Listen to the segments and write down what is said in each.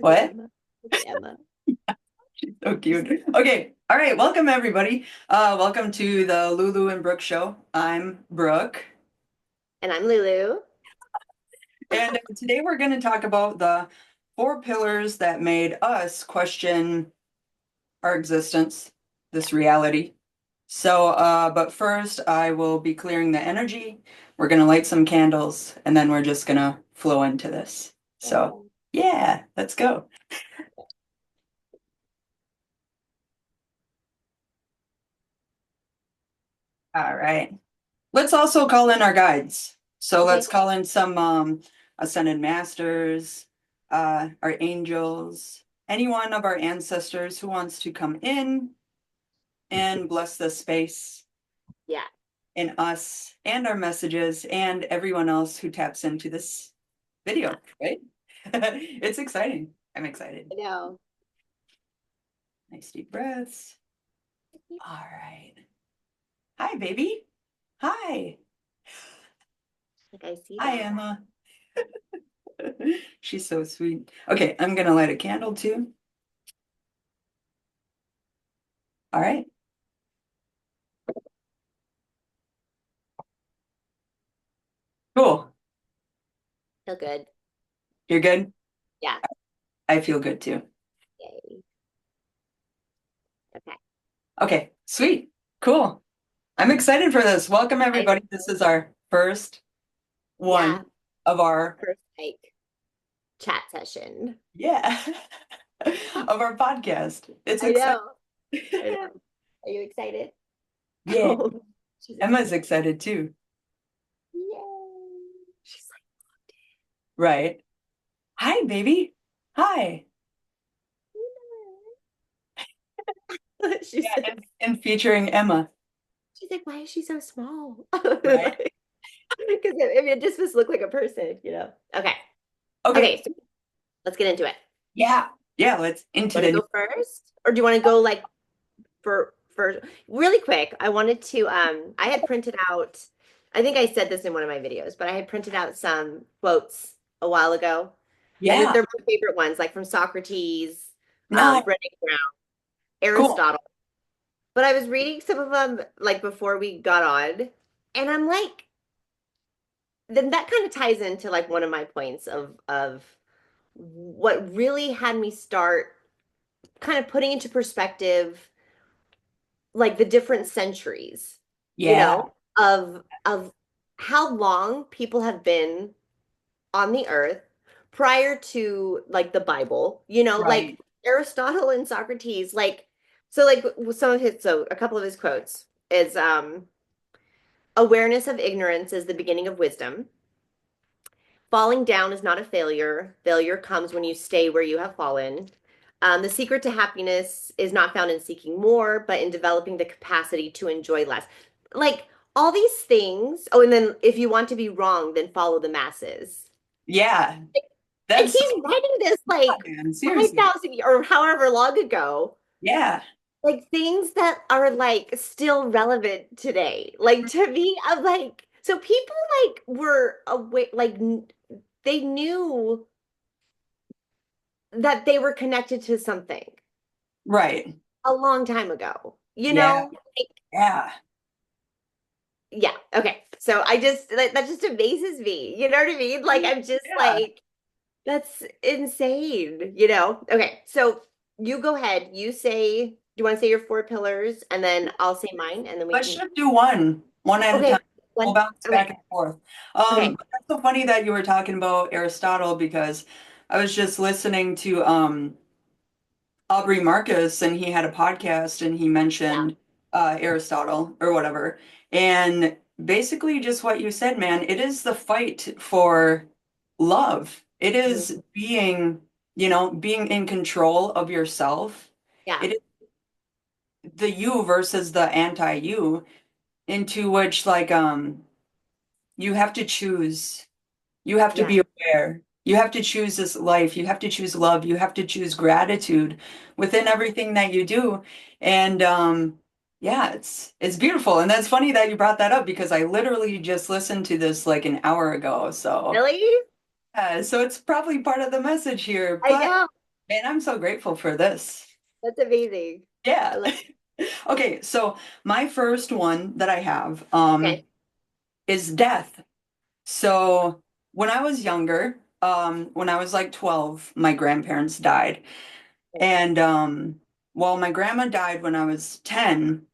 Look at What? Emma. Look at Emma. She's so cute. Okay. All right. Welcome everybody. Welcome to the Lulu and Brooke Show. I'm Brooke. And I'm Lulu. And today we're going to talk about the four pillars that made us question our existence, this reality. But first I will be clearing the energy. We're going to light some candles and then we're just going to flow into this. So, Yay. yeah, let's go. All right. Let's also call in our guides. So let's Okay. call in some ascended masters, our angels, any one of our ancestors who wants to come in and bless the space Yeah, and us and our messages and everyone else who taps into this yeah. video, right? It's exciting. I'm excited. I know. Nice deep breaths. All right. Hi, baby. Hi. Like I see Hi, that. Emma. She's so sweet. Okay, I'm gonna light a candle too. All right, cool. Feel good. You're good? Yeah. I feel good too. Yay. Okay. Okay, sweet. Cool. I'm excited for this. Welcome, I everybody. This is our first yeah. one of our, First like chat session. yeah, of our podcast. It's I exciting. know. I know. Are you excited? Yeah, Oh, she's Emma's excited. excited too. Yay. She's Right. Hi, baby. Hi. like, she Yeah, said, and featuring Emma, she's like, why is she so small? right? Like, because it just must look like a person. Okay. Okay. Okay, so let's get into it. Yeah. Yeah, let's into Want to the go first? Or do you want to go like for really quick? I wanted to I had printed out, I think I said this in one of my videos, but I had printed out some quotes a while ago. And Yeah. they're my favorite ones, like from Socrates, Nice. Brené Brown, Cool. Aristotle. But I was reading some of them like before we got on, and I'm like, then that kind of ties into like one of my points of what really had me start kind of putting into perspective like the different centuries, Yeah. of how long people have been on the earth prior to like the Bible, like Right. Aristotle and Socrates, like so like some of his so a couple of his quotes is awareness of ignorance is the beginning of wisdom. Falling down is not a failure. Failure comes when you stay where you have fallen. The secret to happiness is not found in seeking more, but in developing the capacity to enjoy less. Like all these things. Oh, and then if you want to be wrong, then follow the masses. Yeah. And That's so he's writing this like good, man. Seriously. 5,000 or however long ago. Yeah. Like things that are like still relevant today. Like to me, I'm like, so people like were away, like they knew that they were connected to something Right. a long time ago. Yeah. Like, Yeah. yeah. Okay. So I just like that just amazes me. You know what I mean? Like I'm just Yeah. like that's insane. Okay. So you go ahead. You say, do you want to say your four pillars and then I'll say mine and then we Let's can just do one at a okay. time. We'll One. bounce Okay. back and forth. Okay. But that's so funny that you were talking about Aristotle because I was just listening to Aubrey Marcus and he had a podcast and he Yeah. mentioned Aristotle or whatever. And basically just what you said, man, it is the fight for love. It Mhm. is being in control of yourself. Yeah. It is the you versus the anti-you, into which like you have to choose. You have to Yeah. be aware. You have to choose this life. You have to choose love. You have to choose gratitude within everything that you do. And yeah, it's beautiful. And that's funny that you brought that up because I literally just listened to this like an hour ago. So Really? so it's probably part of the message here. I But know. And I'm so grateful for this. That's amazing. I Yeah. love Okay, so my first one that I have Okay. is death. So when I was younger, when I was like 12, my grandparents died. And well, my grandma died when I was 10,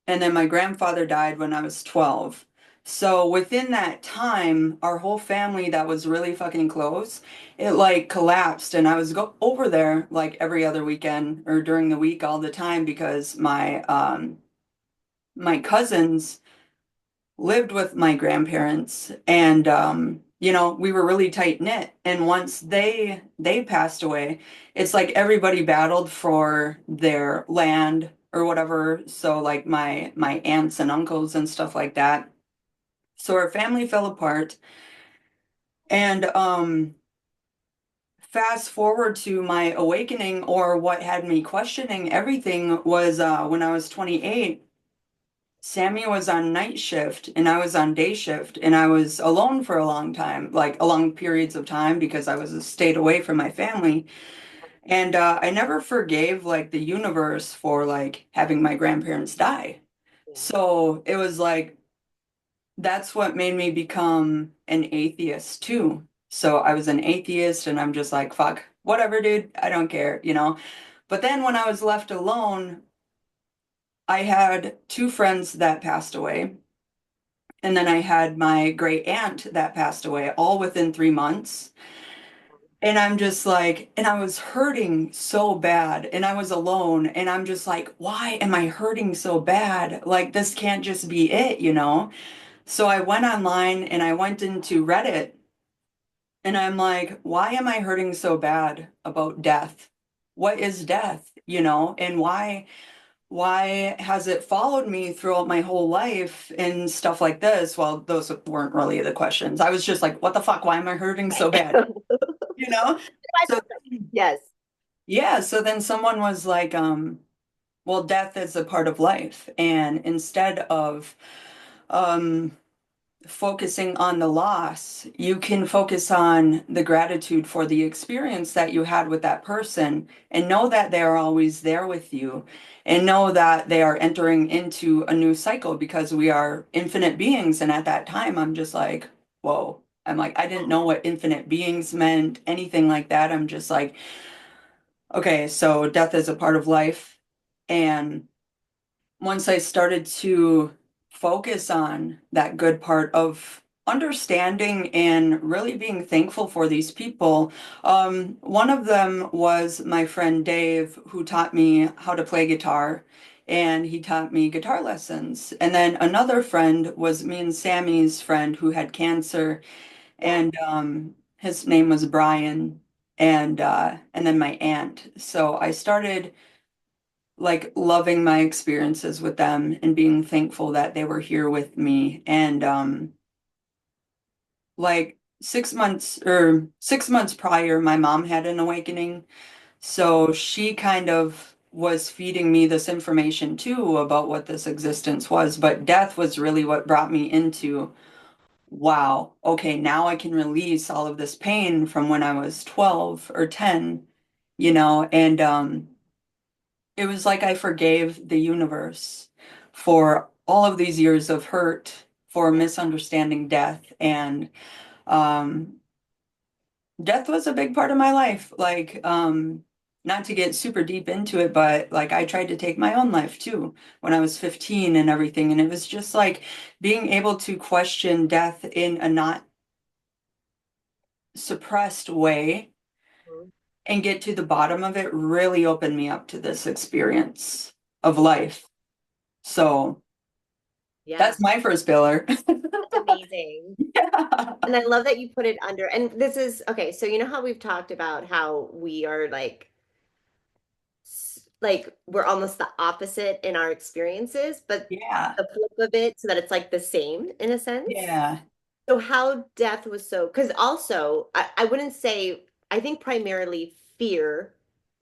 and then my grandfather died when I was 12. So within that time, our whole family that was really fucking close, it like collapsed. And I was go over there like every other weekend or during the week all the time because my cousins lived with my grandparents, and we were really tight knit. And once they passed away, it's like everybody battled for their land or whatever. So like my aunts and uncles and stuff like that. So our family fell apart. And fast forward to my awakening, or what had me questioning everything, was when I was 28. Sammy was on night shift and I was on day shift, and I was alone for a long time, like a long periods of time, because I was stayed away from my family. And I never forgave like the universe for like having my grandparents die. Yeah. So it was like that's what made me become an atheist too. So I was an atheist and I'm just like, fuck, whatever, dude, I don't care. But then when I was left alone, I had two friends that passed away. And then I had my great aunt that passed away all within 3 months. And I'm just like, and I was hurting so bad and I was alone. And I'm just like, why am I hurting so bad? Like, this can't just be it? So I went online and I went into Reddit, and I'm like, why am I hurting so bad about death? What is death? And why has it followed me throughout my whole life and stuff like this? Well, those weren't really the questions. I was just like, what the fuck? Why am I hurting so bad? You know? So Yes. yeah, so then someone was like, well, death is a part of life. And instead of um focusing on the loss, you can focus on the gratitude for the experience that you had with that person, and know that they are always there with you, and know that they are entering into a new cycle, because we are infinite beings. And at that time, I'm just like, whoa. I'm like, I didn't know what infinite beings meant, anything like that. I'm just like, okay, so death is a part of life. And once I started to focus on that good part of understanding and really being thankful for these people, one of them was my friend Dave, who taught me how to play guitar, and he taught me guitar lessons. And then another friend was me and Sammy's friend, who had cancer, Yeah. and his name was Brian, and then my aunt. So I started like loving my experiences with them and being thankful that they were here with me. And like 6 months prior, my mom had an awakening. So she kind of was feeding me this information too about what this existence was. But death was really what brought me into, wow, okay, now I can release all of this pain from when I was 12 or 10. And it was like I forgave the universe for all of these years of hurt, for Yeah. misunderstanding death. And um, death was a big part of my life. Like, not to get super deep into it, but like I tried to take my own life too when I was 15 and everything. And it was just like being able to question death in a not suppressed way Mhm. and get to the bottom of it really opened me up to this experience of life. So Yeah. that's my first pillar. That's amazing. Yeah. And I love that you put it under, and this is okay. So, you know how we've talked about how we are like we're almost the opposite in our experiences, but Yeah. the flip of it so that it's like the same in a sense. Yeah. So how death was so, because also I wouldn't say, I think primarily fear.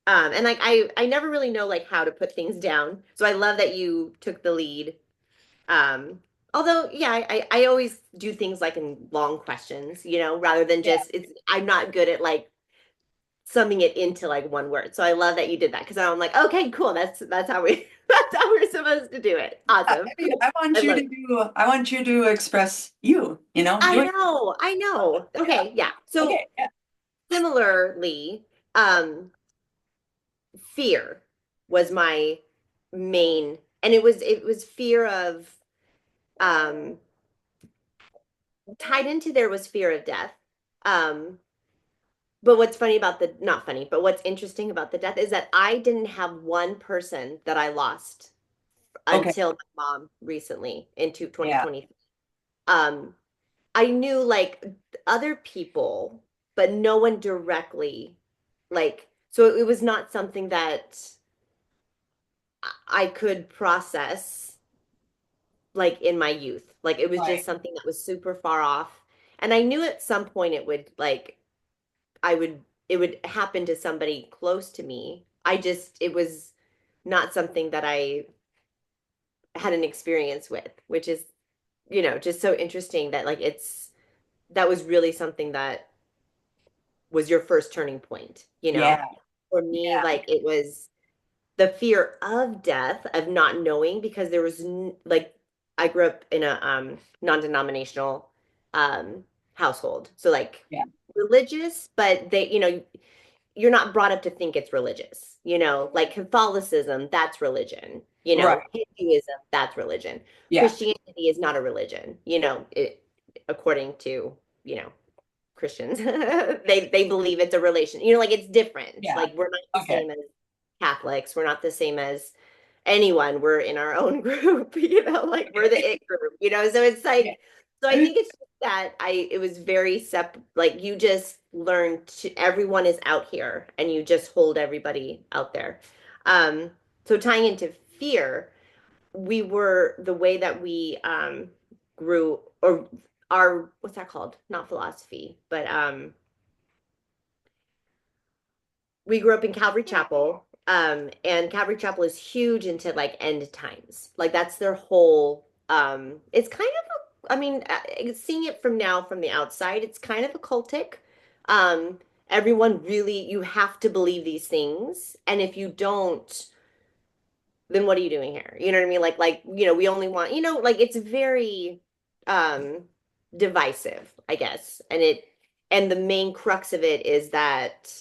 And like I never really know like how to put things down. So I love that you took the lead. Although yeah, I always do things like in long questions, rather than Yeah. just I'm not good at like summing it into like one word. So I love that you did that because I'm like, okay, cool. That's how we that's how we're supposed to do it. I Awesome. mean, I love it. I want you to express you, I doing, know, I know. yeah. Okay, yeah. So Okay. Yeah. similarly, fear was my main, and it was fear of um tied into there was fear of death. Um, but what's funny about the not funny, but what's interesting about the death is that I didn't have one person that I lost Okay. until my mom recently into Yeah. 2020. Um, I knew like other people, but no one directly. Like, so it was not something that I could process like in my youth. Like it was just Right. something that was super far off. And I knew at some point it would like I would it would happen to somebody close to me. It was not something that I had an experience with, which is, just so interesting that like that was really something that was your first turning point, you know? Yeah. For me, Yeah. like it was the fear of death, of not knowing, because there was like I grew up in a non-denominational um household. So like Yeah. religious, but you're not brought up to think it's religious. Like Catholicism, that's religion. Right. Hinduism, that's religion. Yeah. Christianity is not a religion, according to, you know, Christians. They believe it's a relation. Like it's different. Yeah. Like we're not the Okay. same as Catholics. We're not the same as anyone. We're in our own group, like we're the it group, So it's Yeah. like, so I think it's just that it was very like you just learn to, everyone is out here and you just hold everybody out there. Um, so tying into fear, the way that we grew, or our, what's that called? Not philosophy, but we grew up in Calvary Chapel, and Calvary Chapel is huge into like end times. Like that's their whole. It's kind of I mean, seeing it from now from the outside, it's kind of occultic. Everyone really, you have to believe these things, and if you don't, then what are you doing here? You know what I mean? We only want, like it's very um divisive, I guess. And the main crux of it is that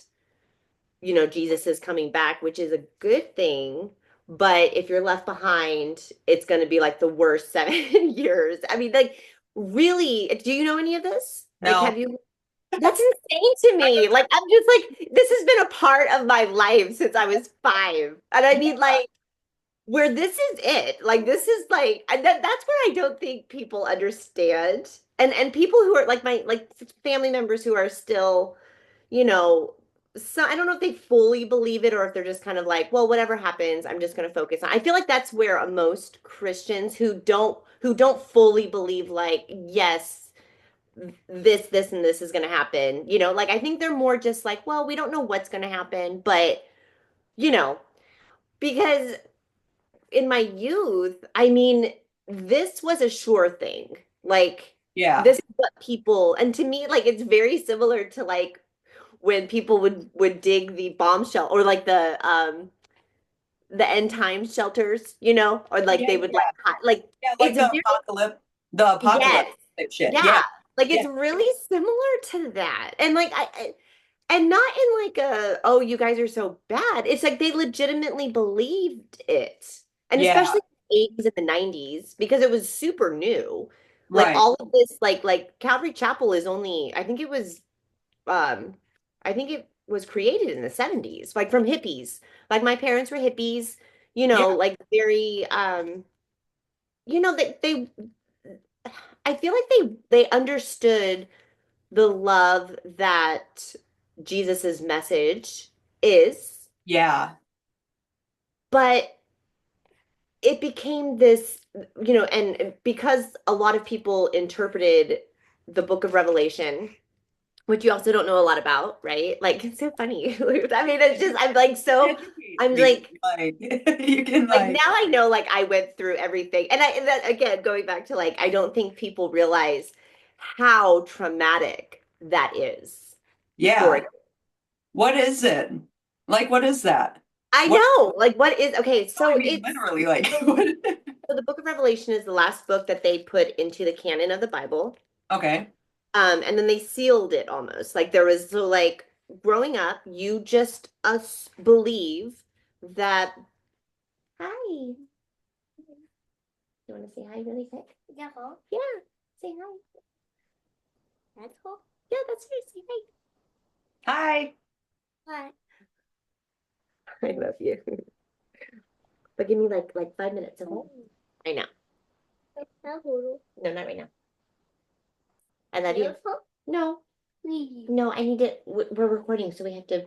Jesus is coming back, which is a good thing. But if you're left behind, it's going to be like the worst 7 years. I mean, like, really, do you know any of this? Like, No. have you? That's insane to me. Like, I'm just like, this has been a part of my life since I was 5. And I Yeah. mean, like, where this is it. Like, this is like, that's where I don't think people understand. And people who are like like family members who are still, you know, so I don't know if they fully believe it or if they're just kind of like, well, whatever happens, I'm just going to focus on. I feel like that's where most Christians who don't fully believe like, yes, this and this is going to happen. Like I think they're more just like, well, we don't know what's going to happen, but you know, because in my youth, I mean, this was a sure thing. Like Yeah. this is what people, and to me, like it's very similar to like when people would dig the bomb shelter or like the end times shelters, or Oh, like yeah. they would Yeah. like Yeah. Like it's very the apocalypse yes. type shit. Yeah. Yeah. Like Yeah. it's really similar to that. And like and not in like oh, you guys are so bad. It's like they legitimately believed it. And Yeah. especially in the 80s and the 90s because it was super new. Like Right. all of this like Calvary Chapel is only um I think it was created in the 70s, like from hippies. Like my parents were hippies, Yeah. like very they I feel like they understood the love that Jesus's message is, Yeah. but it became this, and because a lot of people interpreted the book of Revelation, which you also don't know a lot about, right? Like it's so funny. I mean, it's just Educate I'm me. like Like you can now I know like I went through everything. And that again going back to like I don't think people realize how traumatic that is for a yeah. kid. What is it? Like, what is that? I What? know. Like what is okay, No, I so mean, it's literally, like, so, what? so the book of Revelation is the last book that they put into the canon of the Bible. Okay. And then they sealed it almost. Like there was so like growing up, you just believe that hi. You want to say hi really quick? Yeah. Yeah. Say hi. That's cool. Yeah, that's her. Say hi. Hi. Hi. I love you. But give me like 5 minutes, okay? I know. No, not right now. I love you. No. No, I need to. We're recording, so we have to.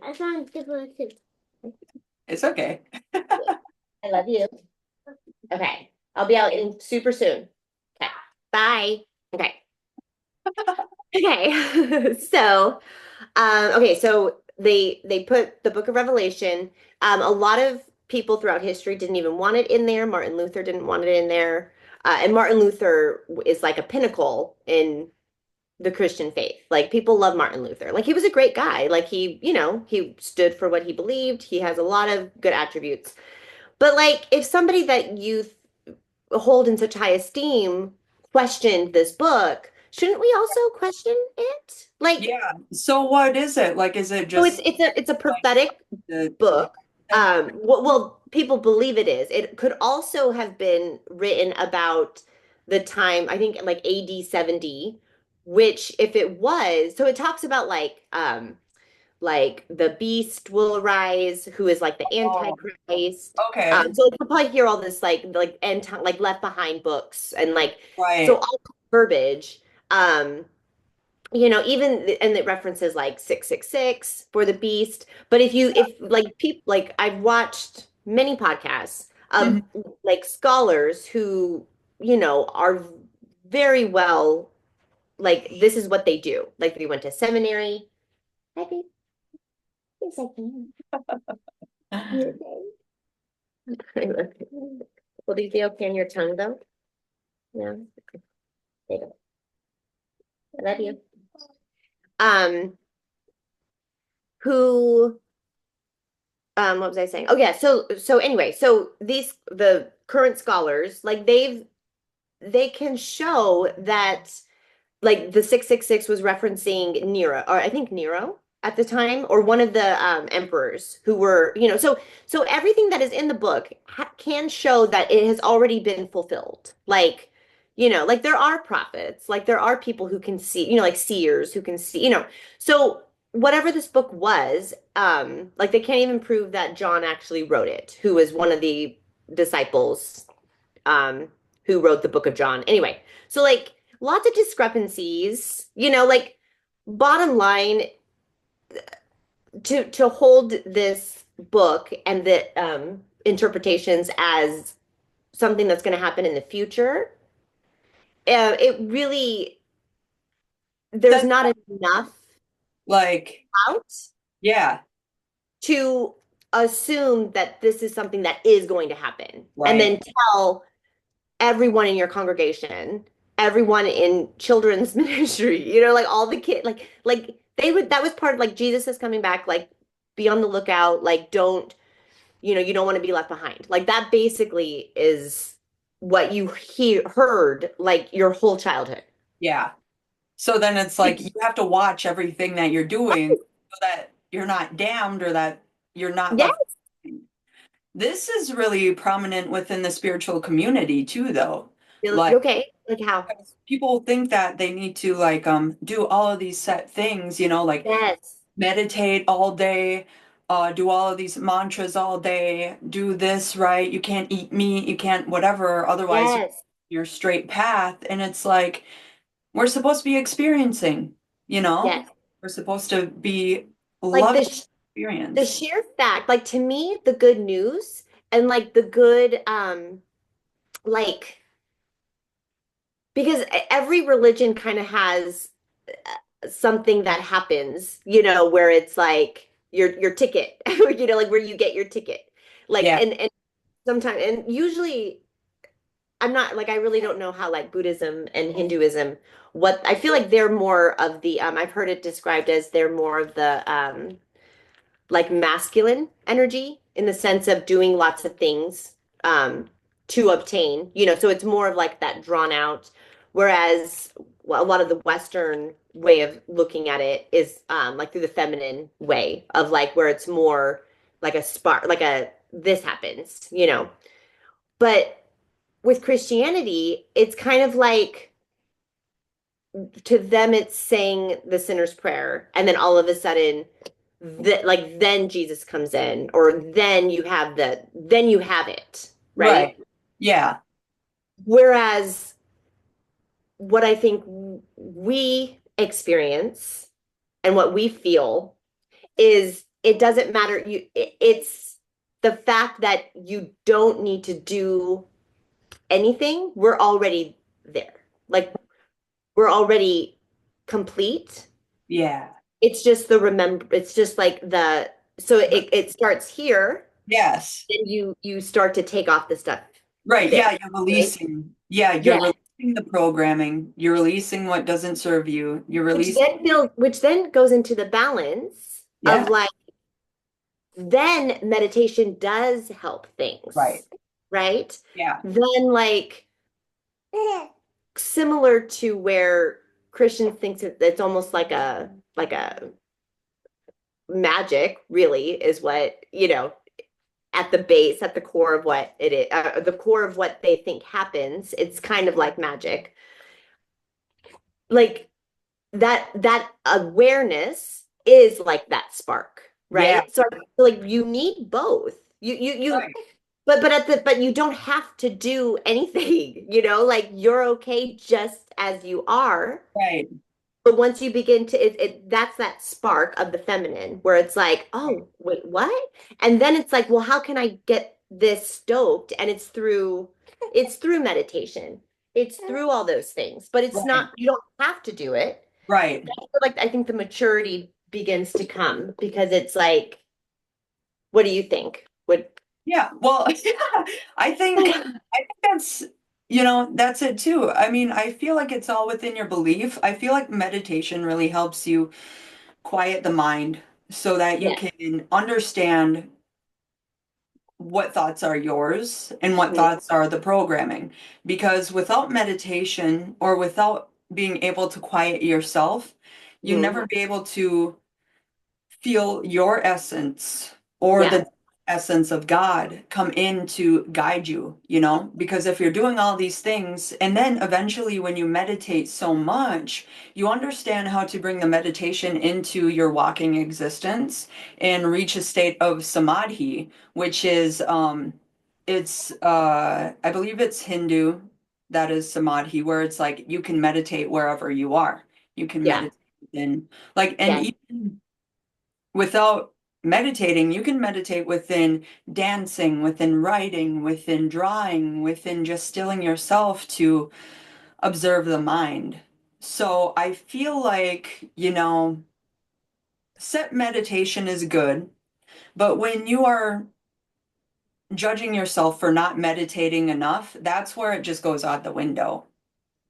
It's okay. I love you. Okay. I'll be out in super soon. Okay. Bye. Okay. Okay. So they put the Book of Revelation. A lot of people throughout history didn't even want it in there. Martin Luther didn't want it in there. And Martin Luther is like a pinnacle in the Christian faith. Like people love Martin Luther. Like he was a great guy. Like he stood for what he believed. He has a lot of good attributes. But like if somebody that you hold in such high esteem questioned this book, shouldn't we also question it? Like, Yeah. So what is it? Like, is it so just it's a like prophetic the book. that? Well, people believe it is. It could also have been written about the time, I think like AD 70, which if it was, so it talks about like the beast will arise, who is like the Oh, antichrist. okay. So you'll probably hear all this like end time, like left behind books and like so Right. all verbiage. Um, even and it references like 666 for the beast. But if like people like I've watched many podcasts Mhm. of like scholars who, are very well like this is what they do. Like they went to seminary. I think it's like you're I love you. Will these be okay on your tongue though? Yeah. There you go. I love you. Um, who what was I saying? Oh yeah, so anyway, so the current scholars, like they can show that like the 666 was referencing Nero, or I think Nero at the time, or one of the emperors who were, so everything that is in the book can show that it has already been fulfilled. Like, like there are prophets, like there are people who can see, like seers who can see, so whatever this book was, like they can't even prove that John actually wrote it, who was one of the disciples um, who wrote the Book of John. Anyway, so like lots of discrepancies, like bottom line, to hold this book and the interpretations as something that's going to happen in the future, it really there's That's not enough like, out yeah, to assume that this is something that is going to happen and right. then tell everyone in your congregation, everyone in children's ministry, like all the kids, like they would that was part of like Jesus is coming back, like be on the lookout, like don't, you don't want to be left behind. Like that basically is what you heard like your whole childhood. Yeah. So then it's like you have to watch everything that you're doing so that you're not damned or that you're not Yeah. left. This is really prominent within the spiritual community too, though. Like Okay. Like how? people think that they need to like do all of these set things, like Yes. meditate all day, do all of these mantras all day, do this right, you can't eat meat, you can't whatever, otherwise Yes. you're straight path. And it's like we're supposed to be experiencing, you know? Yes. We're supposed to be Like loving the experience. sheer fact, like to me, the good news and like the good like because every religion kind of has something that happens, where it's like your ticket, like where you get your ticket. Like Yeah. and sometimes and usually I'm not like I really don't know how like Buddhism and Hinduism what I feel like they're more of the I've heard it described as they're more of the like masculine energy in the sense of doing lots of things um, to obtain, so it's more of like that drawn out. Whereas well, a lot of the Western way of looking at it is like through the feminine way of like where it's more like a spark, like a this happens. But with Christianity, it's kind of like to them it's saying the sinner's prayer and then all of a sudden that like then Jesus comes in or then you have it, Right. right? Yeah. Whereas what I think we experience and what we feel is it doesn't matter it's the fact that you don't need to do anything. We're already there. Like we're already complete. Yeah. It's just it's just like the so it starts here, Yes. then you start to take off the stuff Right. there, Yeah. You're right? releasing. Yeah. You're Yeah. releasing the programming. You're releasing what doesn't serve you. You're releasing. Which then goes into the balance of Yeah. like then meditation does help Right. things, right? Yeah. Then like similar to where Christians think that it's almost like a magic really is what, at the base, at the core of what it is, the core of what they think happens, it's kind of like magic. Like that awareness is like that spark, Yeah. right? So I feel like you need both. You Right. but you don't have to do anything, like you're okay just as you are. Right. But once you begin to that's that spark of the feminine where it's like, oh, wait, what? And then it's like, well, how can I get this stoked? And it's through meditation. It's through all those things. But it's Right. not, you don't have to do it. Right. Like I think the maturity begins to come because it's like, what do you think? What Yeah. Well, yeah, I think that's it too. I mean, I feel like it's all within your belief. I feel like meditation really helps you quiet the mind so that you Yeah. can understand what thoughts are yours and what Mhm. thoughts are the programming. Because without meditation or without being able to quiet yourself, you Mhm. never be able to feel your essence or Yeah. the essence of God come in to guide you, because if you're doing all these things, and then eventually when you meditate so much, you understand how to bring the meditation into your walking existence and reach a state of samadhi, which is it's I believe it's Hindu that is samadhi, where it's like you can meditate wherever you are. You can Yeah. meditate in like and Yeah. even without meditating, you can meditate within dancing, within writing, within drawing, within just stilling yourself to observe the mind. So I feel like, set meditation is good, but when you are judging yourself for not meditating enough, that's where it just goes out the window.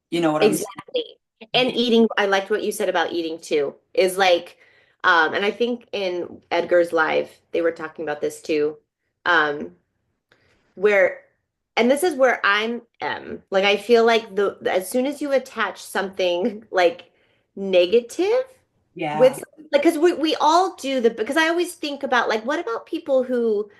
You know what I'm saying? Exactly. And eating, I liked what you said about eating too, is like, and I think in Edgar's live, they were talking about this too, um, where, and this is where I'm like, I feel like as soon as you attach something like negative Yeah, with, like, because we all do because I always think about like, what about people who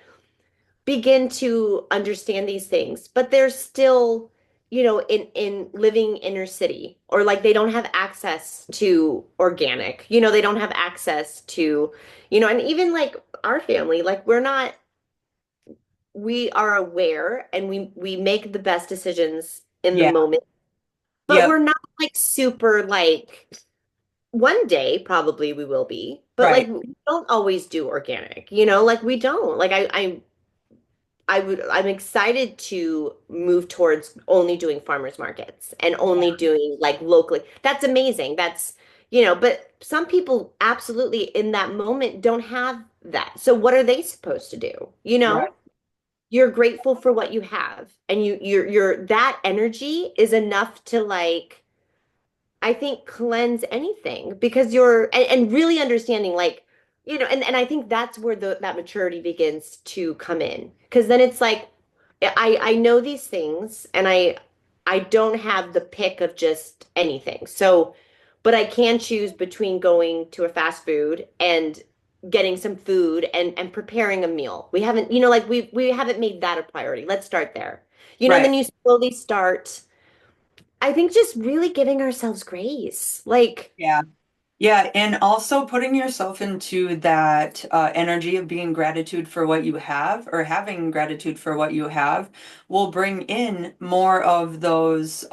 begin to understand these things, but they're still, in living inner city or like they don't have access to organic, they don't have access to, and even like our family, like we are aware and we make the best decisions in the yeah, moment, but yep, we're not like super like one day probably we will be, but like right, we don't always do organic, like we don't like I'm excited to move towards only doing farmers markets and only doing like locally. That's amazing. But some people absolutely in that moment don't have that. So what are they supposed to do? right, You're grateful for what you have and you're that energy is enough to like I think cleanse anything because and really understanding like and I think that's where that maturity begins to come in. Because then it's like I know these things and I don't have the pick of just anything. So, but I can choose between going to a fast food and getting some food and preparing a meal. We haven't, like we haven't made that a priority. Let's start there. And Right. then you slowly start, I think, just really giving ourselves grace. Like, Yeah. Yeah, and also putting yourself into that energy of being gratitude for what you have or having gratitude for what you have will bring in more of those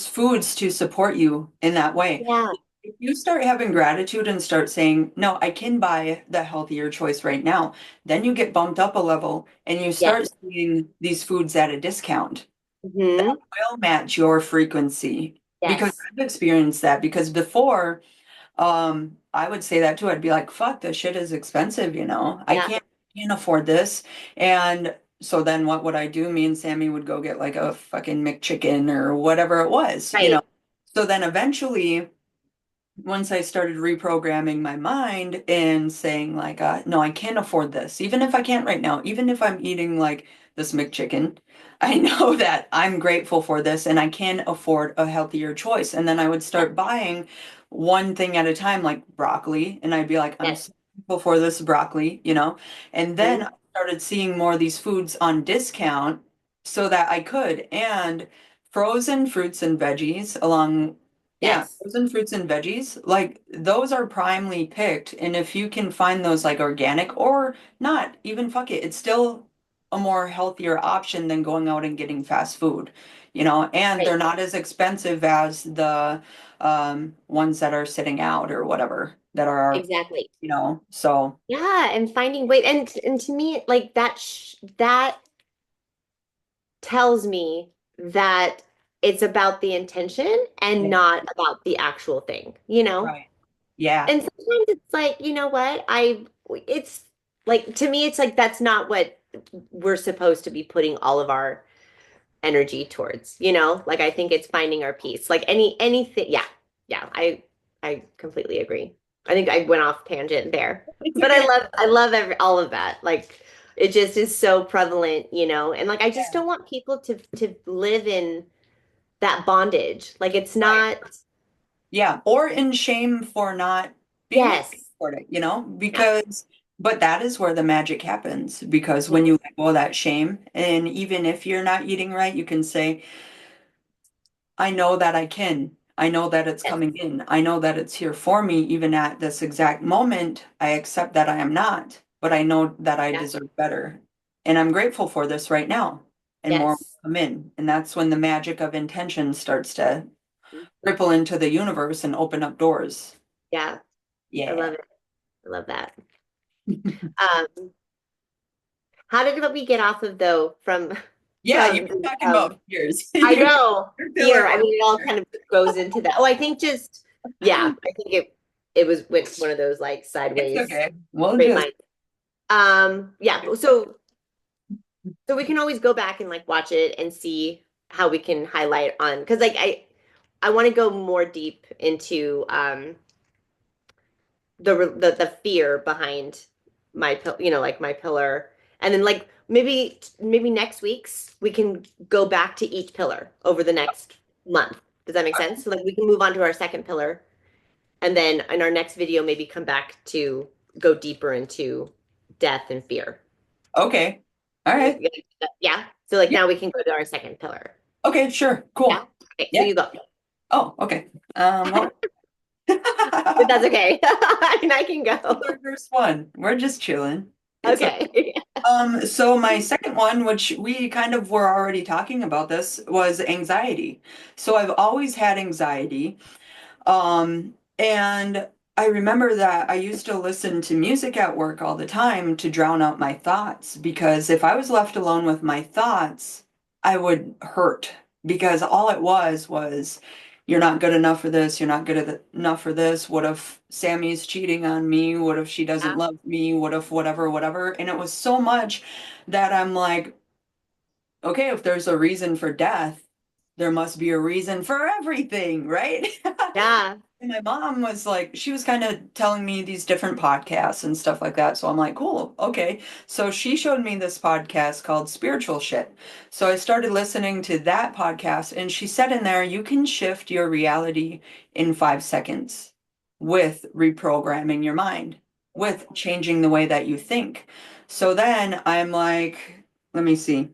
foods to support you in that way. yeah, If you start having gratitude and start saying, no, I can buy the healthier choice right now, then you get bumped up a level and you start yes. seeing these foods at a discount that Hmm. will match your frequency. Because Yes. I've experienced that because before I would say that too. I'd be like, fuck, this shit is expensive, you know. I Yeah. can't afford this. And so then what would I do? Me and Sammy would go get like a fucking McChicken or whatever it was, you know. Right. So then eventually once I started reprogramming my mind and saying like, no, I can't afford this, even if I can't right now, even if I'm eating like this McChicken, I know that I'm grateful for this and I can afford a healthier choice. And then I would Yeah. start buying one thing at a time, like broccoli, and I'd be like, I'm Yes. so grateful for this broccoli, you know. And then Mhm. I started seeing more of these foods on discount so that I could. And frozen fruits and veggies along yeah, Yes. frozen fruits and veggies, like those are primely picked. And if you can find those like organic or not, even fuck it, it's still a more healthier option than going out and getting fast food, you know, and Right. they're not as expensive as the ones that are sitting out or whatever that are, Exactly. you know, so Yeah, and finding weight and to me like that tells me that it's about the intention and yeah, not about the actual thing. right. Yeah, And sometimes it's like, you know what? It's like to me it's like that's not what we're supposed to be putting all of our energy towards. Like I think it's finding our peace. Like anything, yeah. Yeah, I completely agree. I think I went off tangent there. it's But okay. I love all of that. Like it just is so prevalent. And like I just Yeah, don't want people to live in that bondage. Like it's right. not. Yeah, or in shame for not being able to Yes. afford it, you know, Yeah. but that is where the magic happens because when Mhm. you let go of that shame, and even if you're not eating right, you can say, I know that I can. I know that it's Yes. coming in. I know that it's here for me, even at this exact moment. I accept that I am not, but I know that I Yeah. deserve better. And I'm grateful for this right now, and more will Yes. come in. And that's when the magic of intention starts to ripple into the universe and open up doors. Yeah. I Yeah. love it. I love that. Um, how did we get off of though from Yeah, you've from been the talking about fears. I Your know pillar fear. I or mean, it all fear. kind of goes into that. Oh, I think just yeah. I think it was went one of those like It's sideways okay. We'll great just minds. Yeah. So we can always go back and like watch it and see how we can highlight on because like I want to go more deep into the fear behind like my pillar, and then like maybe next week's we can go back to each pillar over the next month. Does that make sense? So like we can move on to our second pillar, and then in our next video maybe come back to go deeper into death and fear. okay. All right. Yeah. So like Yeah. now we can go to our second pillar. Okay, sure. Yeah. Cool. Okay. So Yeah. you go. Oh, okay. Well, But that's okay. And I can it's go. our first one. We're just chilling. It's okay. Okay. So my second one, which we kind of were already talking about this, was anxiety. So I've always had anxiety. And I remember that I used to listen to music at work all the time to drown out my thoughts because if I was left alone with my thoughts, I would hurt because all it was you're not good enough for this, you're not enough for this. What if Sammy's cheating on me? What if she doesn't Yeah. love me? What if whatever, whatever? And it was so much that I'm like, okay, if there's a reason for death, there must be a reason for everything, right? Yeah. And my mom was like, she was kind of telling me these different podcasts and stuff like that. So I'm like, cool, okay. So she showed me this podcast called Spiritual Shit. So I started listening to that podcast, and she said in there, you can shift your reality in 5 seconds with reprogramming your mind, with changing the way that you think. So then I'm like, let me see.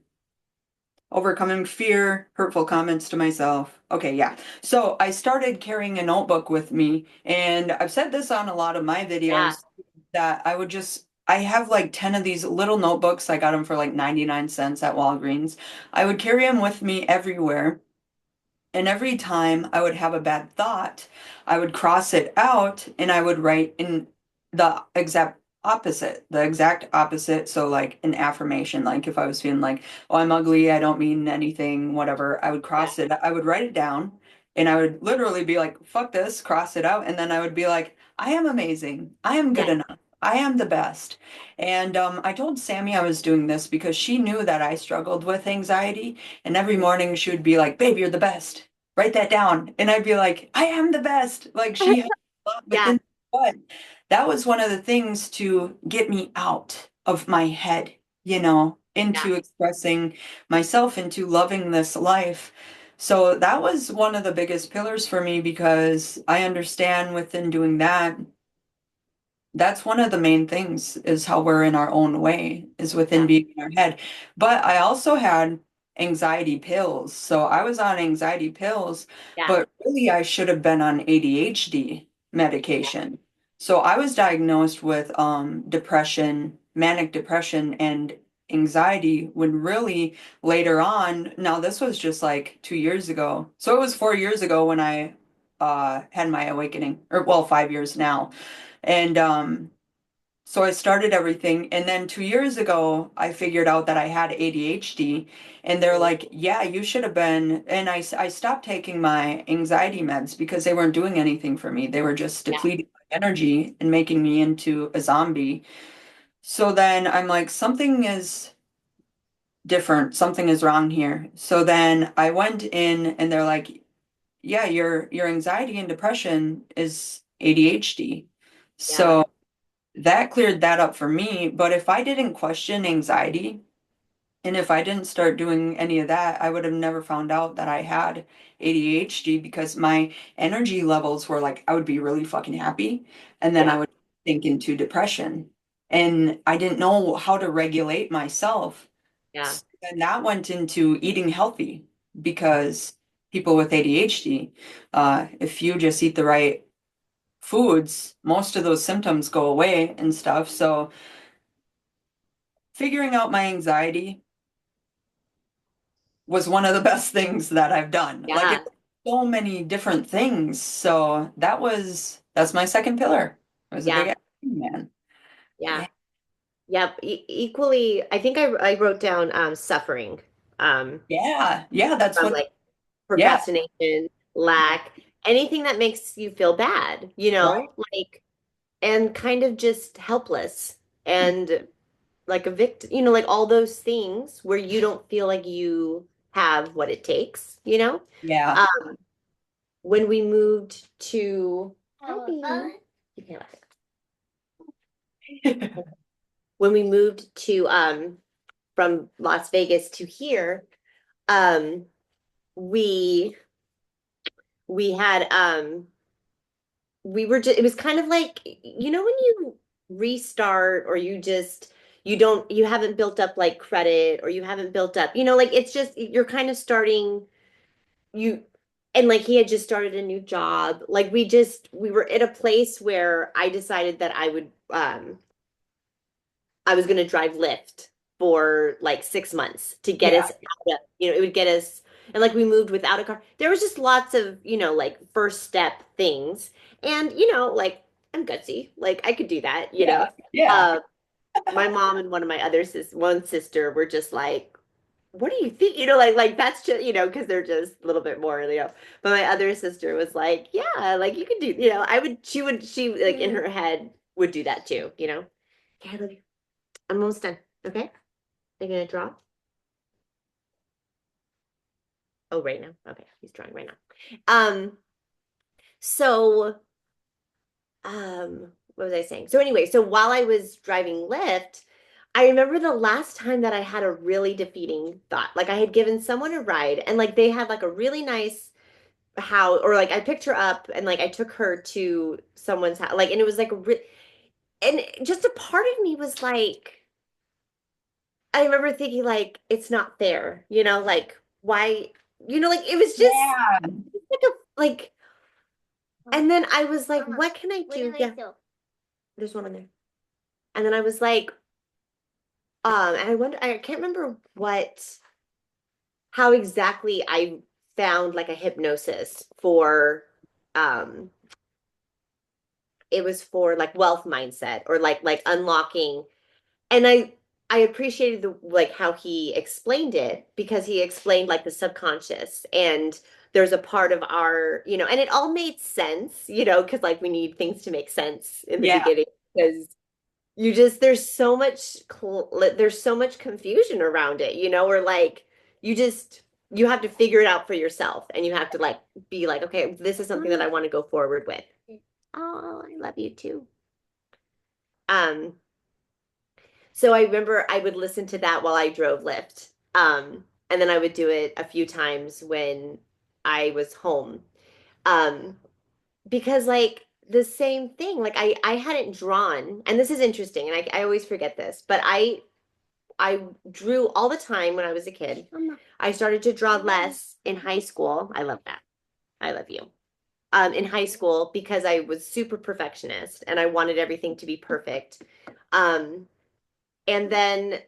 Overcoming fear, hurtful comments to myself. Okay, yeah. So I started carrying a notebook with me, and I've said this on a lot of my Yeah, videos that I have like 10 of these little notebooks. I got them for like 99 cents at Walgreens. I would carry them with me everywhere. And every time I would have a bad thought, I would cross it out and I would write in the exact opposite. So, like an affirmation, like if I was feeling like, oh, I'm ugly, I don't mean anything, whatever, I would yeah, cross it, I would write it down and I would literally be like, fuck this, cross it out. And then I would be like, I am amazing. I am good yeah, enough. I am the best. And I told Sammy I was doing this because she knew that I struggled with anxiety. And every morning she would be like, babe, you're the best. Write that down. And I'd be like, I am the best. Like she had a lot, but yeah, then what? That was one of the things to get me out of my head, yeah, into expressing myself, into loving this life. So that was one of the biggest pillars for me because I understand within doing that, that's one of the main things is how we're in our own way is within yeah, being in our head. But I also had anxiety pills. So I was on anxiety pills, yeah, but really I should have been on ADHD medication. So I was diagnosed with depression, manic depression and anxiety when really later on, now this was just like 2 years ago. So it was 4 years ago when I had my awakening, or well, 5 years now. And so I started everything. And then 2 years ago, I figured out that I had ADHD. And they're mm, like, yeah, you should have been. And I stopped taking my anxiety meds because they weren't doing anything for me. They were just yeah, depleting my energy and making me into a zombie. So then I'm like, something is different. Something is wrong here. So then I went in and they're like, yeah, your anxiety and depression is ADHD. yeah, So that cleared that up for me. But if I didn't question anxiety and if I didn't start doing any of that, I would have never found out that I had ADHD because my energy levels were like, I would be really fucking happy. And then yeah, I would sink into depression. And I didn't know how to regulate myself. yeah, And that went into eating healthy because people with ADHD, if you just eat the right foods, most of those symptoms go away and stuff. So figuring out my anxiety was one of the best things that I've done. Like it yeah, was so many different things. So that's my second pillar. I was a big yeah, action man. yeah. Yeah. Yep. Equally, I think I wrote down suffering Yeah. Yeah, that's from what like yeah, procrastination, lack, anything that makes you feel bad, right. like and kind of just helpless and like a victim, like all those things where you don't feel like you have what it takes. Yeah. Um, when we moved to you can't laugh. When we moved to from Las Vegas to here, um, we we had we were just it was kind of like when you restart or you haven't built up like credit or you haven't built up like it's just you're kind of starting you and like he had just started a new job like we were at a place where I decided that I was going to drive Lyft for like 6 months to get Yeah. us out of, it would get us, and like we moved without a car. There was just lots of, like first step things. And, like I'm gutsy. Like I could do that, Yeah. Yeah. Uh, my mom and one of my one sister were just like, what do you think? Like that's just, because they're just a little bit more, But my other sister was like, yeah, like you could do, she like in her head would do that too. Okay, I love you. I'm almost done. Okay. They're gonna draw. Oh, right now. Okay, he's drawing right now. Um, So, what was I saying? So anyway, so while I was driving Lyft, I remember the last time that I had a really defeating thought. Like I had given someone a ride and like they had like a really nice house, or like I picked her up and like I took her to someone's house. Like, and it was like and just a part of me was like, I remember thinking like it's not fair, like why, like it was just Yeah. like and then I was like, what can I do? Yeah, there's one in there. And then I was like, and I can't remember how exactly I found like a hypnosis for, um, it was for like wealth mindset or like unlocking. And I appreciated the like how he explained it because he explained like the subconscious and there's a part of our, and it all made sense, because like we need things to make sense in the Yeah. beginning because you just there's so much confusion around it, or like you just you have to figure it out for yourself and you have to like be like, okay, this is something that I want to go forward with. Oh, I love you too. Um, so I remember I would listen to that while I drove Lyft. And then I would do it a few times when I was home. Um, because like the same thing, like I hadn't drawn, and this is interesting, and I always forget this, but I drew all the time when I was a kid. I started to draw less in high school. I love that. I love you. In high school because I was super perfectionist and I wanted everything to be perfect. Um, and then,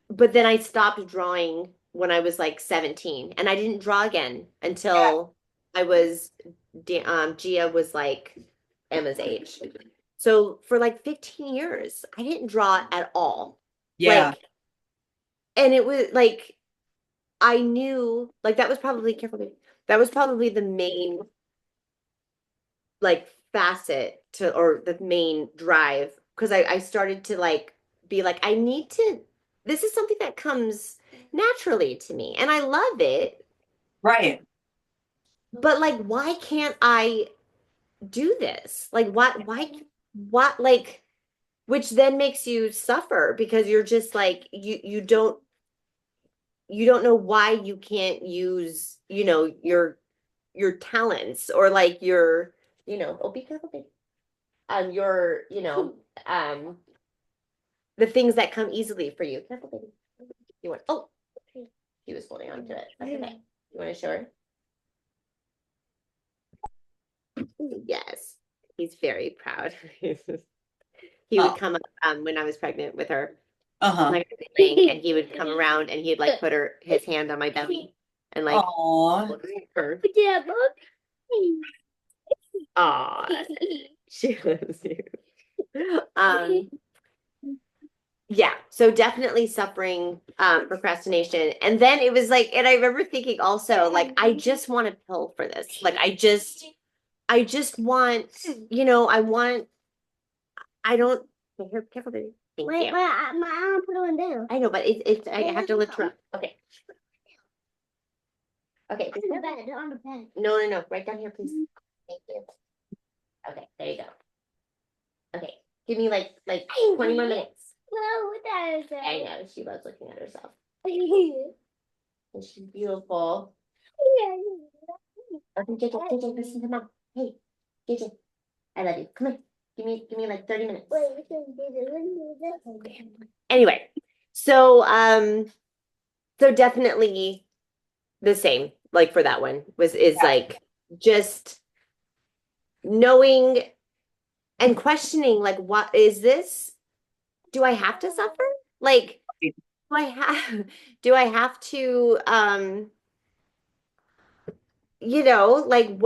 but then I stopped drawing when I was like 17 and I didn't draw again until I was, Gia was like Emma's age. So for like 15 years, I didn't draw at all. Yeah. Like, and it was like, I knew, like, that was probably, careful, baby. That was probably the main, like, facet to, or the main drive. Cause I started to like, be like, this is something that comes naturally to me and I love it. Right. But like, why can't I do this? Like, what, like, which then makes you suffer because you're just like, you don't know why you can't use, your talents or like oh, be careful, baby. Your, the things that come easily for you. Careful, baby. You want, oh, he was holding on to it. That's okay. You want to show her? Yes. He's very proud. He would Oh. come up when I was pregnant with her, Uh-huh. like and he would come around and he'd like put his hand on my belly and like Aw. look at her. Yeah, aw, she loves you. Yeah, so definitely suffering procrastination. And then it was like, and I remember thinking also, like, I just want a pill for this. Like, I just want, I don't, careful, baby. Thank you. My arm put one down. I know, but I have to lift her up. Okay. Okay. On the bed, on the bed. No, no, no. Right down here, please. Thank you. Okay, there you go. Okay. Give me like 20 more minutes. No, that is I know, she loves looking at herself. And she's beautiful. Okay, JJ, listen to mom. Hey, JJ, I love you. Come on. Give me like 30 minutes. Okay. Anyway, so definitely the same, like for that one is like just knowing and questioning like what is this? Do I have to suffer? Like do I have do I have to like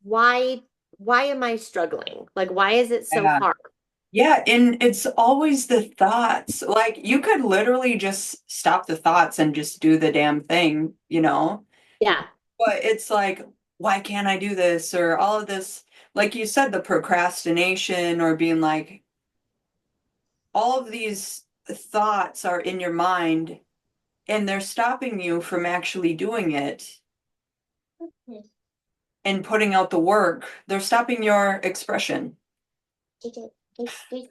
why why am I struggling? Like why is it so Yeah. hard? Yeah, and it's always the thoughts. Like you could literally just stop the thoughts and just do the damn thing, you know? Yeah. But it's like, why can't I do this? Or all of this, like you said, the procrastination or being like, all of these thoughts are in your mind and they're stopping you from actually doing it. and putting out the work, they're stopping your expression. JJ, hey, JJ,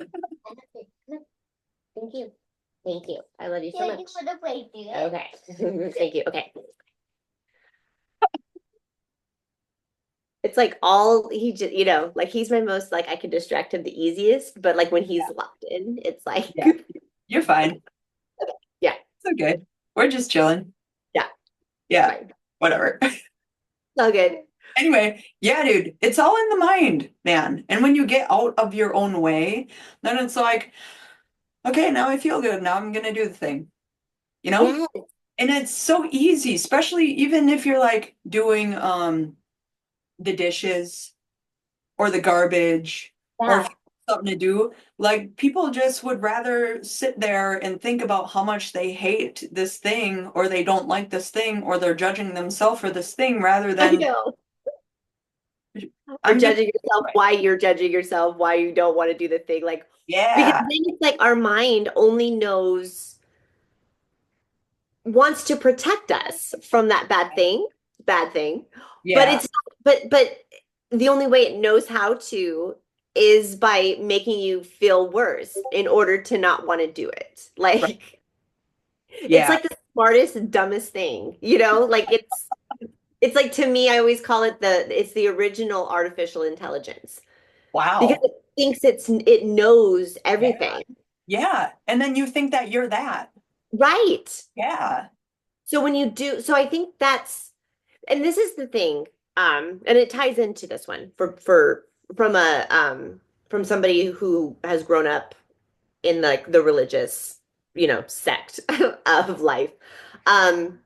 thank you. Thank you. I love you so much. Okay. Thank you. Okay. It's like all he just, like he's my most like I can distract him the easiest, but like when he's locked in, it's like Yeah, you're fine. yeah, It's okay. We're just chilling. yeah, Yeah, fine. whatever. It's all good. Anyway, yeah, dude, it's all in the mind, man. And when you get out of your own way, then it's like, okay, now I feel good. Now I'm gonna do the thing, you know? Yeah, And it's so easy, especially even if you're like doing the dishes or the garbage or if yeah. you have something to do. Like people just would rather sit there and think about how much they hate this thing or they don't like this thing or they're judging themselves for this thing rather I than know. Or I'm gonna judging yourself, why you're judging yourself, why you don't want to do the thing. Like, because yeah, then it's like our mind only knows, wants to protect us from that bad thing. But yeah. it's, but the only way it knows how to is by making you feel worse in order to not want to do it. Right. Like, it's Yeah. like the smartest, dumbest thing, Like it's like to me, I always call it it's the original artificial intelligence because Wow. it thinks it knows Yeah. everything. Yeah. And then you think that you're that. Right. Yeah. So when you do, so I think and this is the thing, and it ties into this one from from somebody who has grown up in like the religious, sect of life. Um,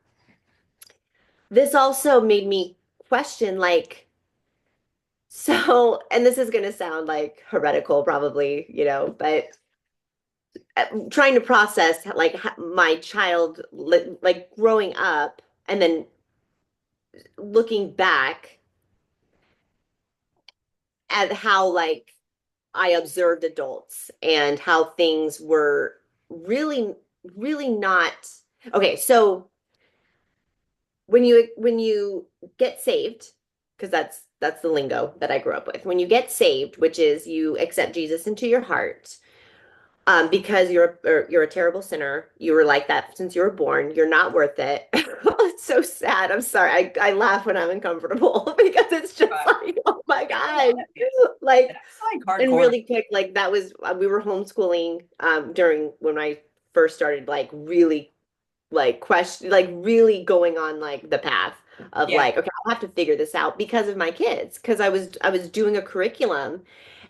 this also made me question like, so, and this is going to sound like heretical probably, but trying to process like my child like growing up and then looking back at how like I observed adults and how things were really, really not okay. So when you get saved, because that's the lingo that I grew up with. When you get saved, which is you accept Jesus into your heart, because you're a terrible sinner. You were like that since you were born. You're not worth it. It's so sad. I'm sorry. I laugh when I'm uncomfortable because it's just But like, oh my I know God. that's Like, like and hardcore. really quick, like that was we were homeschooling during when I first started like really like question like really going on like the path of Yeah. like, okay, I'll have to figure this out because of my kids. Because I was doing a curriculum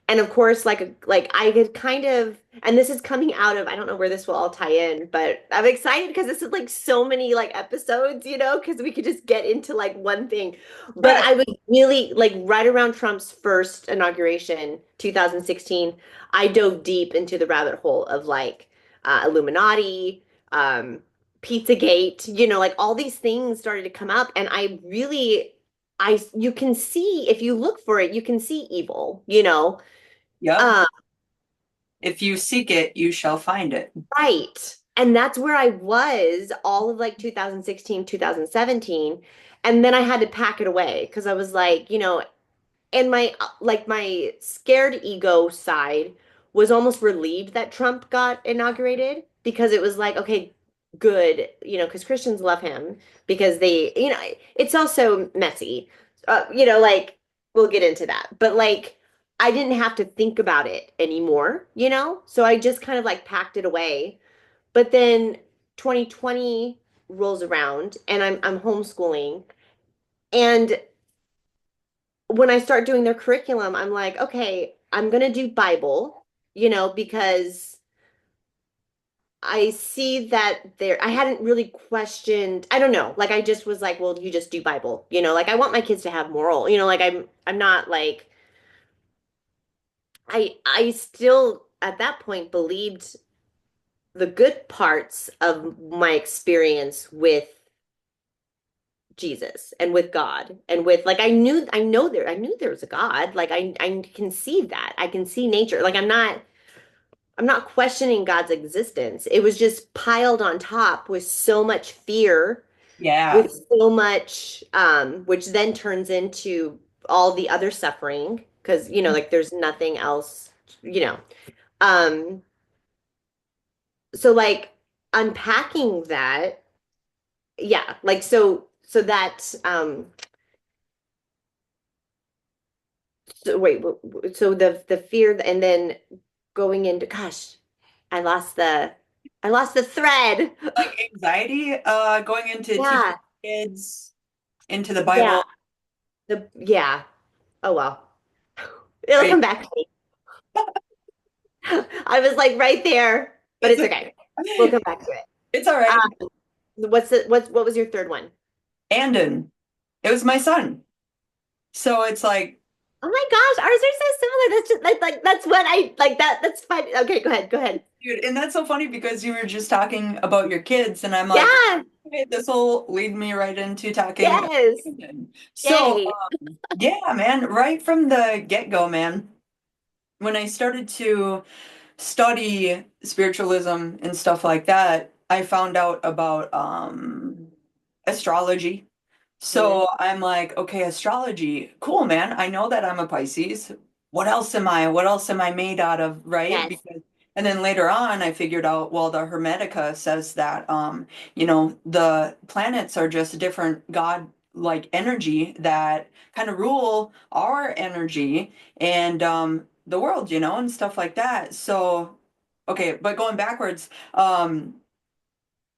and of course, like I could kind of, and this is coming out of, I don't know where this will all tie in, but I'm excited because this is like so many like episodes, because we could just get into like one thing. But Right. I was really like right around Trump's first inauguration, 2016, I dove deep into the rabbit hole of like Illuminati, Pizzagate, like all these things started to come up, and you can see if you look for it, you can see evil. Yep. Uh, If you seek it, you shall find it. right. And that's where I was all of like 2016, 2017. And then I had to pack it away because I was like, and my scared ego side was almost relieved that Trump got inaugurated because it was like, okay, good, because Christians love him because it's also messy. Like we'll get into that. But like I didn't have to think about it anymore. So I just kind of like packed it away. But then 2020 rolls around and I'm homeschooling and when I start doing their curriculum, I'm like, okay, I'm gonna do Bible, because I see that I hadn't really questioned, I don't know, like I just was like, well, you just do Bible, like I want my kids to have moral, like I'm not like I still at that point believed the good parts of my experience with Jesus and with God and with like I knew there was a God. Like I can see that. I can see nature. Like I'm not questioning God's existence. It was just piled on top with so much fear, Yeah. with so much which then turns into all the other suffering because like there's nothing else, you know. Um, so like unpacking that, yeah, like so that so wait, so the fear and then going into gosh, I lost the I lost the thread. Like anxiety, going into teaching Yeah, kids into the yeah, Bible. yeah. Oh well. It'll Right. come back to me. I was like right there, but It's it's okay. We'll okay. come back to it. It's all right. What was your third one? Andon, it was my son. So it's like, Oh my gosh, ours are so similar. That's just like that's what I like that that's fine. Okay, go ahead. Go ahead. dude, and that's so funny because you were just talking about your kids, and I'm like, Yeah. okay, this will lead me right into talking. Yes. So, Yay. yeah, man, right from the get-go, man, when I started to study spiritualism and stuff like that, I found out about astrology. Mhm. So I'm like, okay, astrology, cool, man. I know that I'm a Pisces. What else am I? What else am I made out of, right? Yes. Because and then later on I figured out, well, the Hermetica says that the planets are just different God-like energy that kind of rule our energy and the world, and stuff like that. So okay, but going backwards,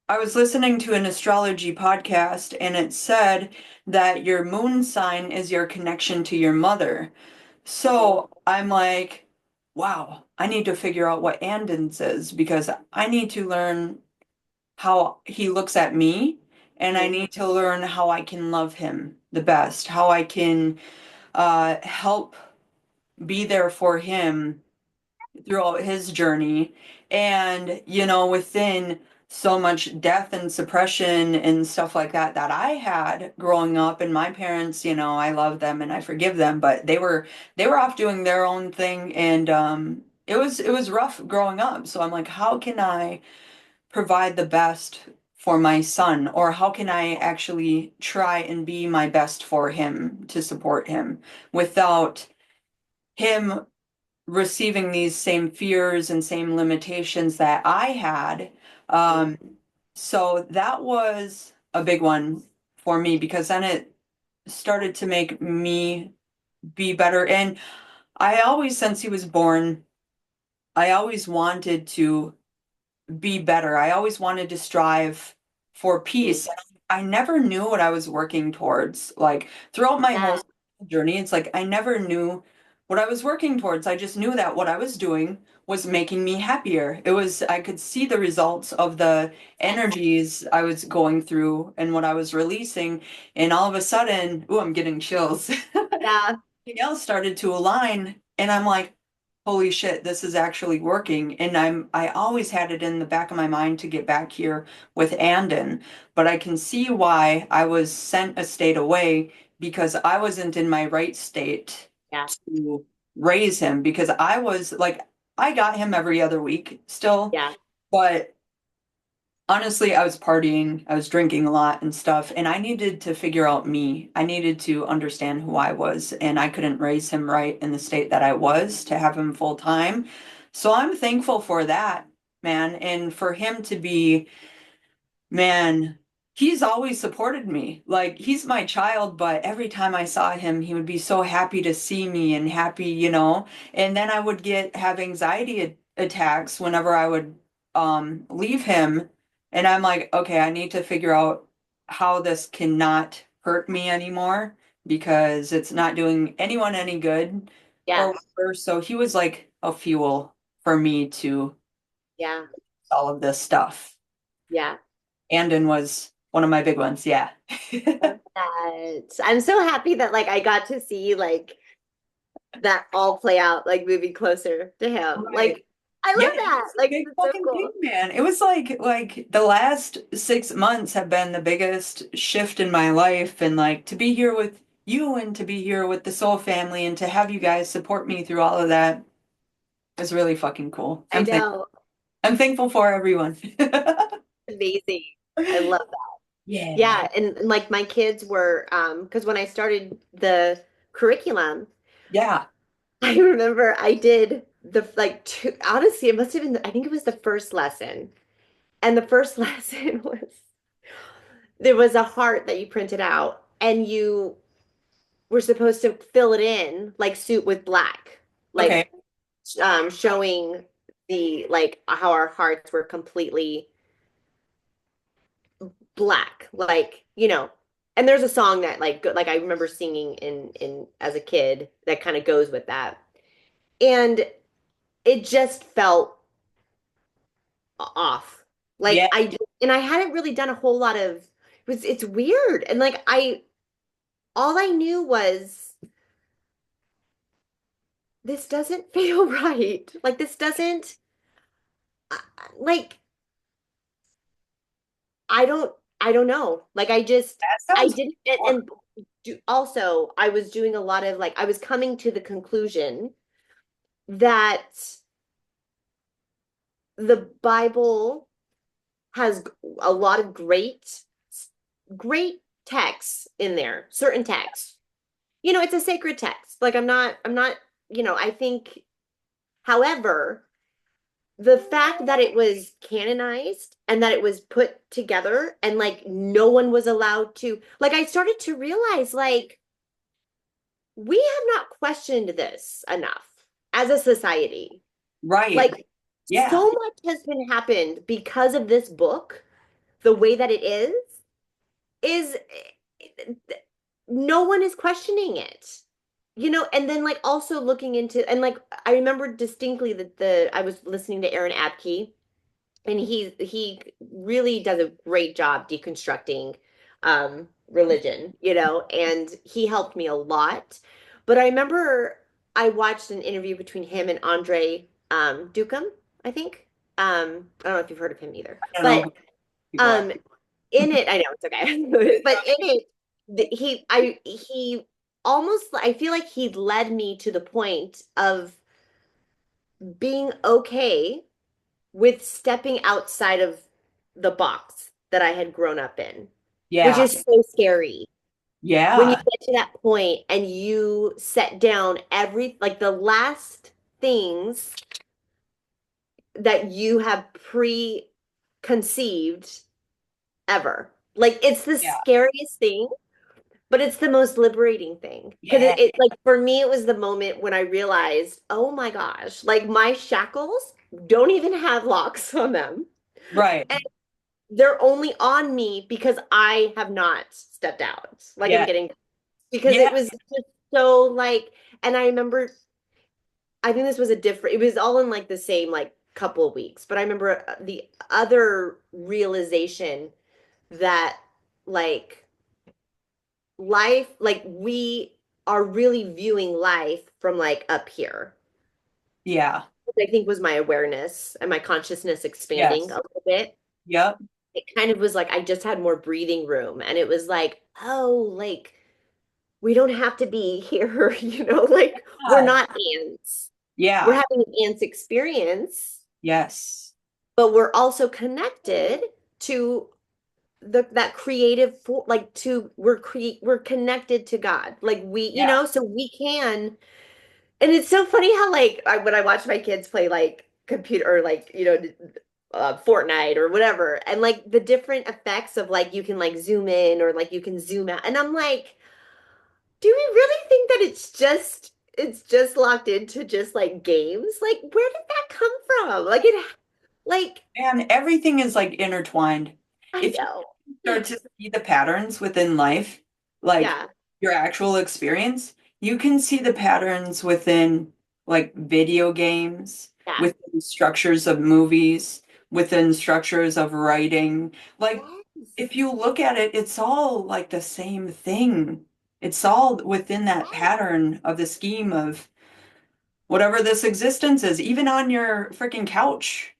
I was listening to an astrology podcast and it said that your moon sign is your connection to your mother. Mhm. So I'm like, wow, I need to figure out what Andon's is because I need to learn how he looks at me and I Mhm. need to learn how I can love him the best, how I can help be there for him throughout his journey. And, within so much death and suppression and stuff like that that I had growing up, and my parents, I love them and I forgive them, but they were off doing their own thing, and it was rough growing up. So I'm like, how can I provide the best for my son, or how can I actually try and be my best for him to support him without him receiving these same fears and same limitations that I had. Mhm. Um, so that was a big one for me because then it started to make me be better. And I always, since he was born, I always wanted to be better. I always wanted to strive for Mhm. peace. I never knew what I was working towards. Like throughout my whole Yeah. journey, it's like I never knew what I was working towards. I just knew that what I was doing was making me happier. I could see the results of the Yes. energies I was going through and what I was releasing. And all of a sudden, oh, I'm getting chills. Yeah. Everything else started to align, and I'm like, holy shit, this is actually working. And I always had it in the back of my mind to get back here with Andon, but I can see why I was sent a state away because I wasn't in my right state Yeah. to raise him because I was like I got him every other week still, Yeah. but honestly, I was partying, I was drinking a lot and stuff, and I needed to figure out me. I needed to understand who I was, and I couldn't raise him right in the state that I was to have him full time. So I'm thankful for that, man, and for him to be, man, he's always supported me. Like he's my child, but every time I saw him, he would be so happy to see me and happy, and then I would have anxiety attacks whenever I would leave him, and I'm like, okay, I need to figure out how this cannot hurt me anymore because it's not doing anyone any good or Yeah. whatever. So he was like a fuel for me to Yeah. all of this stuff. Yeah. Andon was one of my big ones. Yeah. Love that. I'm so happy that like I got to see like that all play out, like moving closer to him. Right. Like I Yeah, love it that. was a Like big it's so fucking thing, cool. man. It was like the last 6 months have been the biggest shift in my life, and like to be here with you and to be here with the Soul family and to have you guys support me through all of that is really fucking cool. I know. I'm thankful for everyone. Amazing. I love that. Yeah. Yeah, and like my kids were because when I started the curriculum. Yeah. I remember I did the like two, honestly, it must have been, I think it was the first lesson. And the first lesson was there was a heart that you printed out and you were supposed to fill it in like suit with black, Okay. like showing the like how our hearts were completely black, like, and there's a song that like I remember singing in as a kid that kind of goes with that. And it just felt off. Yeah. Like and I hadn't really done a whole lot of it's weird. And like I all I knew was this doesn't feel right. Like this doesn't like I don't I don't know. Like That I sounds didn't hard. and also I was doing a lot of like I was coming to the conclusion that the Bible has a lot of great texts in there, certain texts. It's a sacred text. Like I'm not, I think, however, the fact that it was canonized and that it was put together and like no one was allowed to, like I started to realize like we have not questioned this enough as a society. Right. Like Yeah. so much has been happened because of this book, the way that it is no one is questioning it. And then like also looking into and like I remember distinctly that the I was listening to Aaron Abke and he really does a great job deconstructing religion, and he helped me a lot. But I remember I watched an interview between him and Andre Dukem, I think. I don't know if you've heard of him either. I don't know But who people are. um in it, I know it's okay. But in it, he almost I feel like he led me to the point of being okay with stepping outside of the box that I had grown up in, which Yeah. is so scary. When you Yeah. get to that point and you set down like the last things that you have preconceived ever. Like it's the Yeah. scariest thing, but it's the most liberating thing. Because Yeah. it like for me, it was the moment when I realized, oh my gosh, like my shackles don't even have locks on them. Right. And they're only on me because I have not stepped out. Like I'm Yeah. getting because Yeah. it was just so like, and I remember, I think this was it was all in like the same like couple of weeks, but I remember the other realization that like like we are really viewing life from like up here. Yeah. Which I think was my awareness and my consciousness expanding a Yes. little bit. Yep. It kind of was like I just had more breathing room and it was like, oh, like we don't have to be here, like we're Yeah. not ants. We're Yeah. having an ants experience, Yes. but we're also connected to that creative like to we're connected to God. Like Yeah. so we can. And it's so funny how like when I watch my kids play like computer or like Fortnite or whatever, and like the different effects of like you can like zoom in or like you can zoom out, and I'm like, do we really think that it's just locked into just like games? Like where did that come from? Like And everything is like intertwined. I If you know. start to see the patterns within life, like Yeah, your actual experience, you can see the patterns within like video games, yeah. within structures of movies, within structures of writing. Like Yes. if you look at it, it's all like the same thing. It's all within that pattern of the scheme of whatever this existence is, even on your freaking couch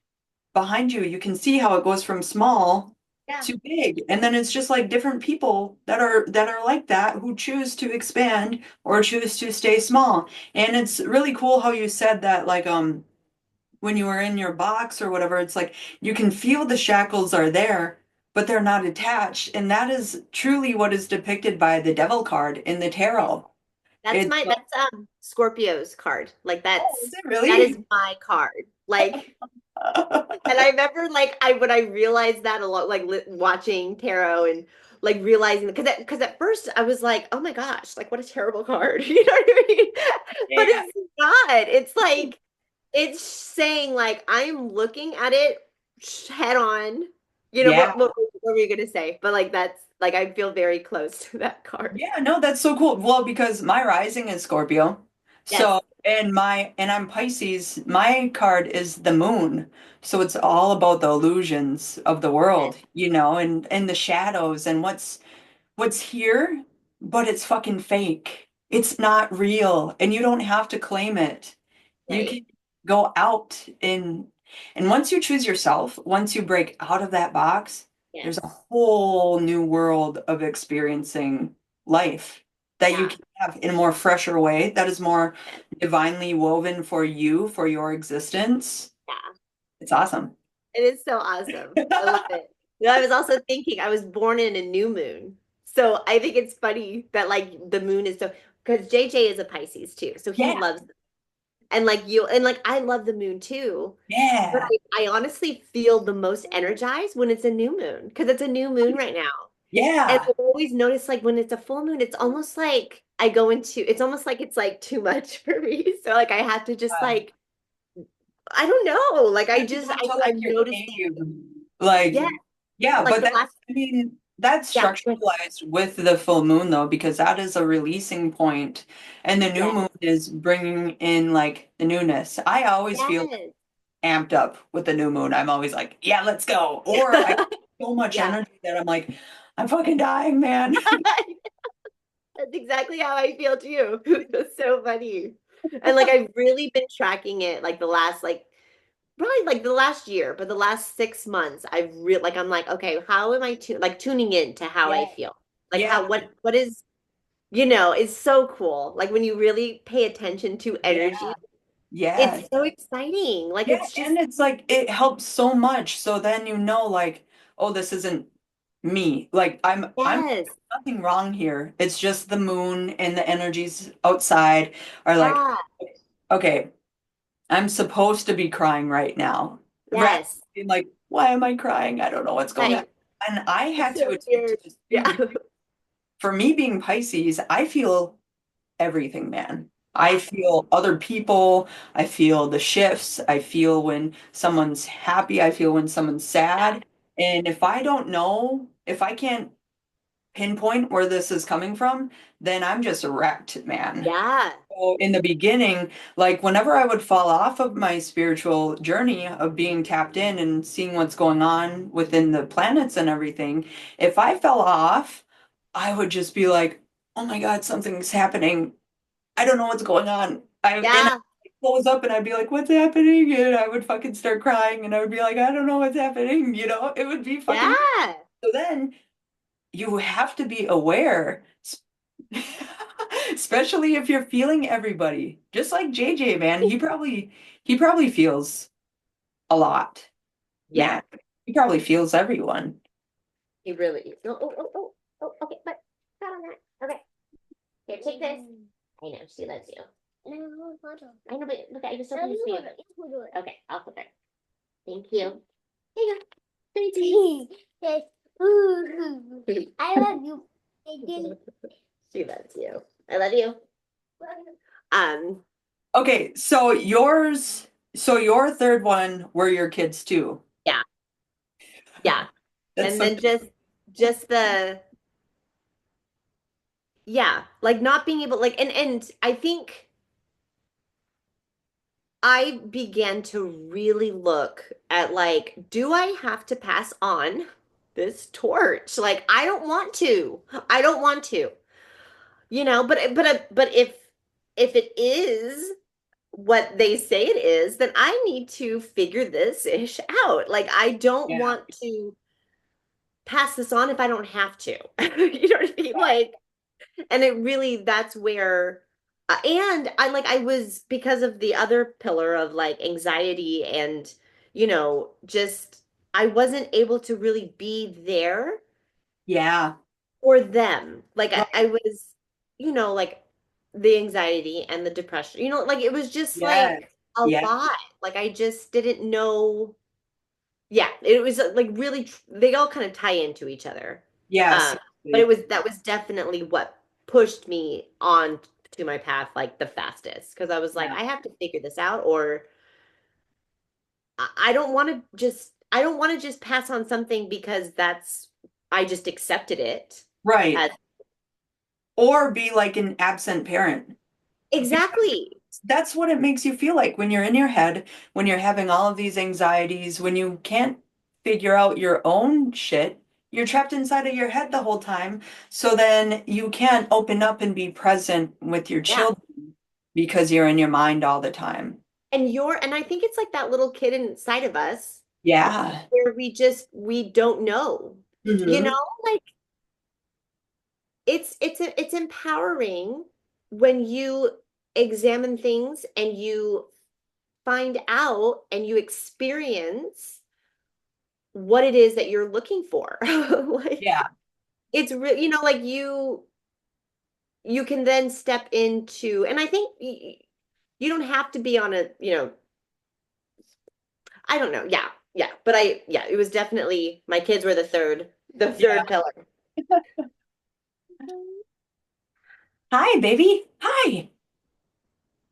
behind you, you can see how it goes from small Yeah. to big. And then it's just like different people that are like that who choose to expand or choose to stay small. And it's really cool how you said that like when you were in your box or whatever, it's like you can feel the shackles are there, but they're not attached. And that is truly what is depicted by the devil card in the tarot. It's like, that's Scorpio's card. Like oh, is it that is really? my card. Like, and I remember like I when I realized that a lot, like watching tarot and like realizing because at first I was like, oh my gosh, like what a terrible card. You know what I mean? But Yeah. it's not. It's like it's saying like I'm looking at it head on. You know Yeah. what were you gonna say? But like that's like I feel very close to that card. Yeah, no, that's so cool. Well, because my rising is Scorpio. Yes. So, and I'm Pisces, my card is the moon. So it's all about the illusions of the Yes. world, and the shadows and what's here, but it's fucking fake. It's not real, and you don't have to claim it. You Right. can go out and once you choose yourself, once you break out of that box, there's a Yes. whole new world of experiencing life that you Yeah. can have in a more fresher way that is more Yes. divinely woven for you, for your existence. Yeah. It's awesome. It is so awesome. I love it. You know, I was also thinking I was born in a new moon. So I think it's funny that like the moon is so because JJ is a Pisces too. So he Yeah, loves and like you and like I love the moon too. But yeah, I honestly feel the most energized when it's a new moon because it's a new moon right now. And yeah. I've always noticed like when it's a full moon, it's almost like I go into it's almost like it's like too much for me. So like I have to just like I don't know. Like You have to go to like I'm your noticing. cave. Like, Yeah, yeah, like but the that's, last I mean, that's yeah, structuralized with the full moon though, because that is a releasing point, and the new yeah, moon is bringing in like the newness. I always feel yes. amped up with the new moon. I'm always like, yeah, let's go. Or I have so much Yeah. energy that I'm like, I'm fucking dying, man. That's exactly how I feel too. It's so funny. And like I've really been tracking it like the last like probably like the last year, but the last 6 months I've really like I'm like, okay, how am I like tuning in to how I Yeah, feel? Like yeah, how what is it's so cool. Like when you really pay attention to yeah, energy, yeah. it's so exciting. Like Yeah, it's just and it's like it helps so much. So then like, oh, this isn't me. Like I'm yes. nothing wrong here. It's just the moon and the energies outside are like, Yeah. okay, I'm supposed to be crying right now. Rather than Yes. being like, why am I crying? I don't know what's going on. Right. And I It's had to so attune to weird. this too, Yeah. because for me being Pisces, I feel everything, man. I Yeah. feel other people. I feel the shifts. I feel when someone's happy. I feel when someone's Yeah. sad. And if I don't know, if I can't pinpoint where this is coming from, then I'm just wrecked, man. Yeah. So in the beginning, like whenever I would fall off of my spiritual journey of being tapped in and seeing what's going on within the planets and everything, if I fell off, I would just be like, oh my God, something's happening. I don't know what's going on. I Yeah. close up and I'd be like, what's happening? And I would fucking start crying and I would be like, I don't know what's happening. It would be fucking. Yeah. So then you have to be aware, especially if you're feeling everybody. Just like JJ, man, he probably feels a lot, Yeah. man. He probably feels everyone. He really is. No, okay, but not on that. Okay. Here, take this. I know, she loves you. I know, but look, I just opened this for you. Okay, I'll put it. Thank you. Here you go. Yes. I love you. She loves you. I love you. Um, Okay, so your third one were your kids too. yeah, yeah. That's And so then just the yeah, like not being able like and I think I began to really look at like, do I have to pass on this torch? Like, I don't want to. I don't want to. But if it is what they say it is, then I need to figure this ish out. Like, I don't yeah, want to pass this on if I don't have to. You know what I mean? Like, and it really that's where and I was because of the other pillar of like anxiety and just I wasn't able to really be there yeah, for them like I right. was like the anxiety and the depression. Like it was just Yes. like a Yeah. lot. Like I just didn't know. Yeah, it was like really they all kind of tie into each other. Yes. Um, but that was definitely what pushed me on to my path like the fastest because I was like, Yeah. I have to figure this out or I don't want to just pass on something because I just accepted it Right. as Or be like an absent parent. Because exactly. that's what it makes you feel like when you're in your head, when you're having all of these anxieties, when you can't figure out your own shit, you're trapped inside of your head the whole time. So then you can't open up and be present with your Yeah. children because you're in your mind all the time. And I think it's like that little kid inside of us Yeah. where we don't know. You know, Hmm. like it's empowering when you examine things and you find out and you experience what it is that you're looking for. Like Yeah. it's really, like you can then step into, and I think you don't have to be on I don't know. Yeah. Yeah. But yeah, it was definitely my kids were the Yeah. third pillar. Hi, baby. Hi.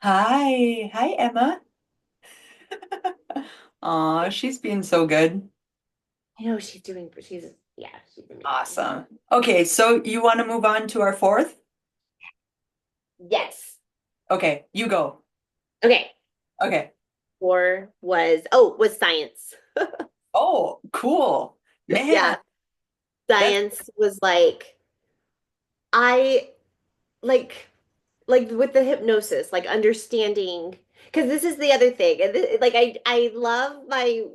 Hi. Hi, Emma. Aw, she's being so good. I know yeah, she's amazing. Awesome. Okay, so you want to move on to our fourth? Yes. Okay, you go. Okay. Okay. Four was science. Oh, cool. Man, Yeah. that's Science was like I like with the hypnosis, like understanding because this is the other thing. And like I love my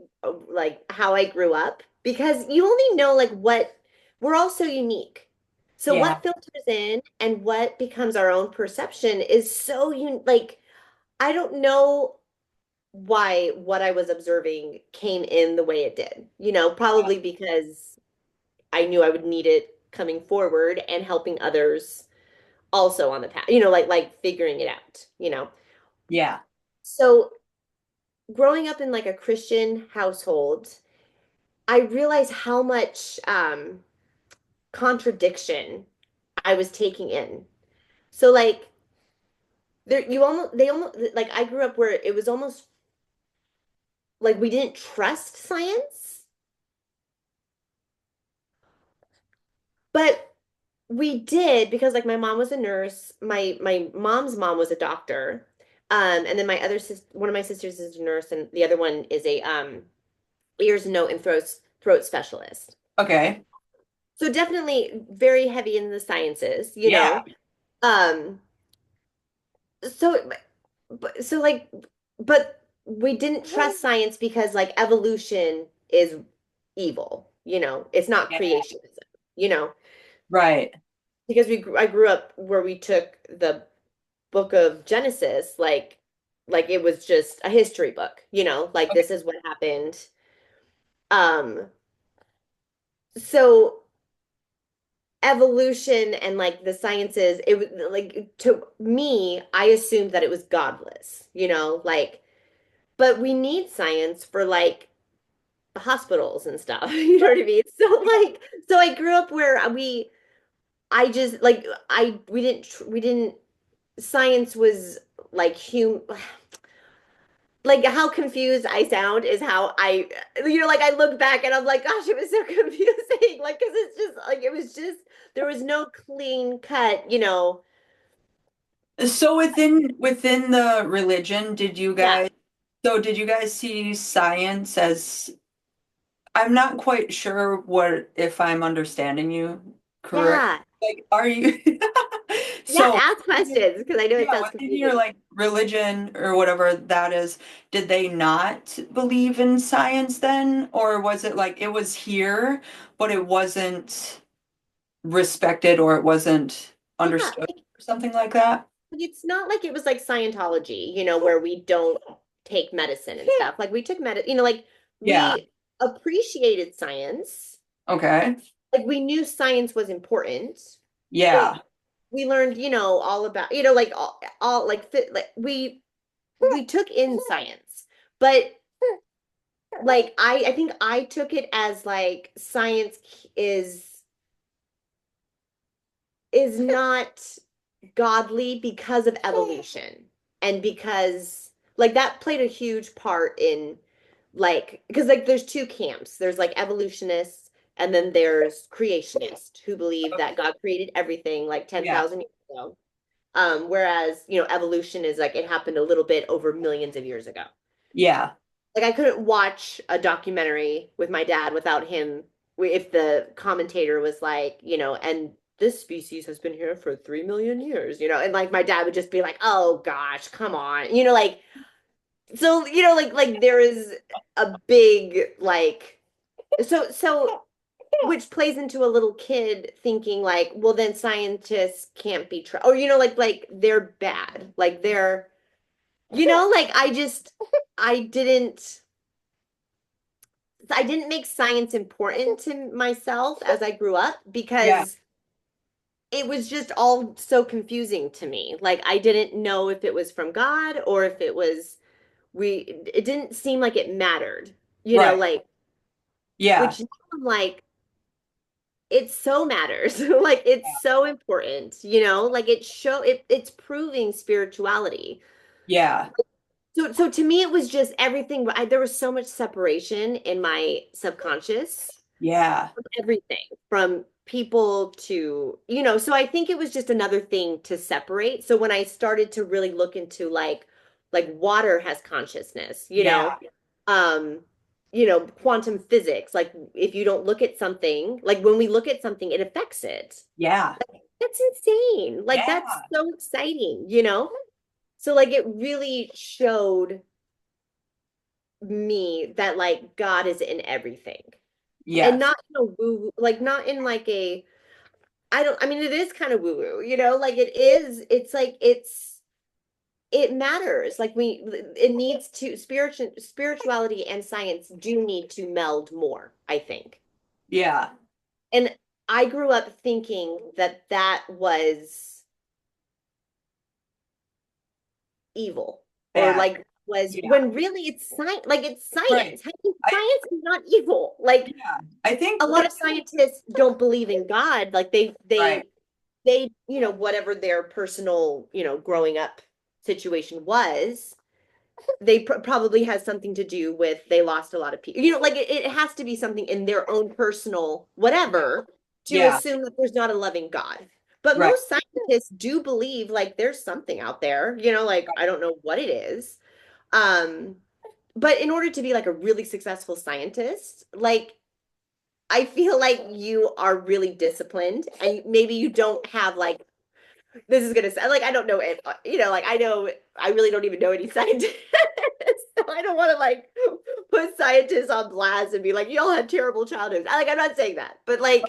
like how I grew up because you only know like what we're all so unique. So yeah, what filters in and what becomes our own perception is so like I don't know why what I was observing came in the way it did. Probably because I knew I would need it coming forward and helping others also on the path, like figuring it out. yeah. So growing up in like a Christian household, I realized how much contradiction I was taking in. So like they almost like I grew up where it was almost like we didn't trust science, but we did because like my mom was a nurse, my mom's mom was a doctor. And then my other sister, one of my sisters is a nurse, and the other one is a ears, nose, and throat specialist. Okay. So definitely very heavy in the sciences. Yeah. Um, so so like, but we didn't trust science because like evolution is evil. It's not Yeah. creationism. You know, Right. because I grew up where we took the book of Genesis like it was just a history book. Like Okay. this is what happened. Um, so evolution and like the sciences, it was like to me, I assumed that it was godless, like, but we need science for like hospitals and stuff, you know what I mean? So I grew up where I just like, we didn't, science was like like how confused I sound is how like I look back and I'm like, gosh, it was so confusing. Like, cause it's just like, it was just, there was no clean cut. So within the religion, Yeah. did you guys see science as I'm not quite sure what if I'm understanding you correct. Yeah. Like, are you Yeah. so Ask questions because I know it yeah, sounds within your confusing. like religion or whatever that is, did they not believe in science then? Or was it like it was here, but it wasn't respected or it wasn't Yeah. understood or something like that? It's not like it was like Scientology, where we don't take medicine and stuff. Like we took like Yeah. we appreciated science. Okay. Like we knew science was important, but Yeah. we learned, all about, like all like like we took in science, but like I think I took it as like science is is not godly because of evolution and because like that played a huge part in like because like there's two camps. There's like evolutionists and then there's creationists who believe that God created everything like Yeah. 10,000 years ago. Whereas, evolution is like it happened a little bit over millions of years ago. Yeah. Like I couldn't watch a documentary with my dad without him if the commentator was like, and this species has been here for 3 million years, and like my dad would just be like, oh gosh, come on, like so, like there is a big like so which plays into a little kid thinking like, well, then scientists can't be or like they're bad, like they're like I didn't I didn't make science important to myself as I grew up Yeah. because it was just all so confusing to me. Like I didn't know if it was from God or if it was it didn't seem like it mattered, Right. like Yeah. which now I'm like it so matters. Like it's so important, like it's proving spirituality. Yeah. So to me it was just everything, there was so much separation in my subconscious, Yeah. everything from people to so I think it was just another thing to separate. So when I started to really look into like water has consciousness, Yeah. um quantum physics, like if you don't look at something, like when we look at something it affects it. Yeah. That's insane, like that's Yeah. so exciting, so like it really showed me that like God is in everything, and Yes. not in a woo, like not in like a I mean, it is kind of woo woo, like it's like it matters. Like it needs to spirituality and science do need to meld more, I think. Yeah. And I grew up thinking that that was evil or Bad. like was Yeah. when really it's science, like it's Right. science. I mean, I science is not evil. Like yeah. I think a lot of scientists don't believe in God. Like right. they whatever their personal growing up situation was, they probably has something to do with they lost a lot of people, like it has to be something in their own personal whatever to Yeah. assume that there's not a loving God. But Right. most scientists do believe like there's something out there, like I don't know what it is. um but in order to be like a really successful scientist, like I feel like you are really disciplined and maybe you don't have like this is gonna sound like I don't know if like I know I really don't even know any scientists. So I don't want to like put scientists on blast and be like, y'all had terrible childhoods. Like I'm not saying that, but like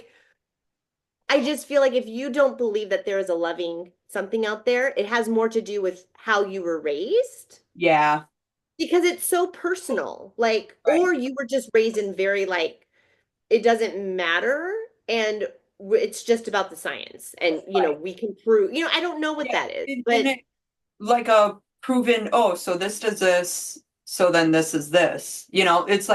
I just feel like if you don't believe that there is a loving something out there, it has more to do with how you were raised Yeah. because it's so personal. Like, Right. or you were just raised in very like it doesn't matter and it's just about the science and Right. we can prove I don't know what Yeah. that is, And but it like a proven, oh, so this does this, so then this is this. yes. It's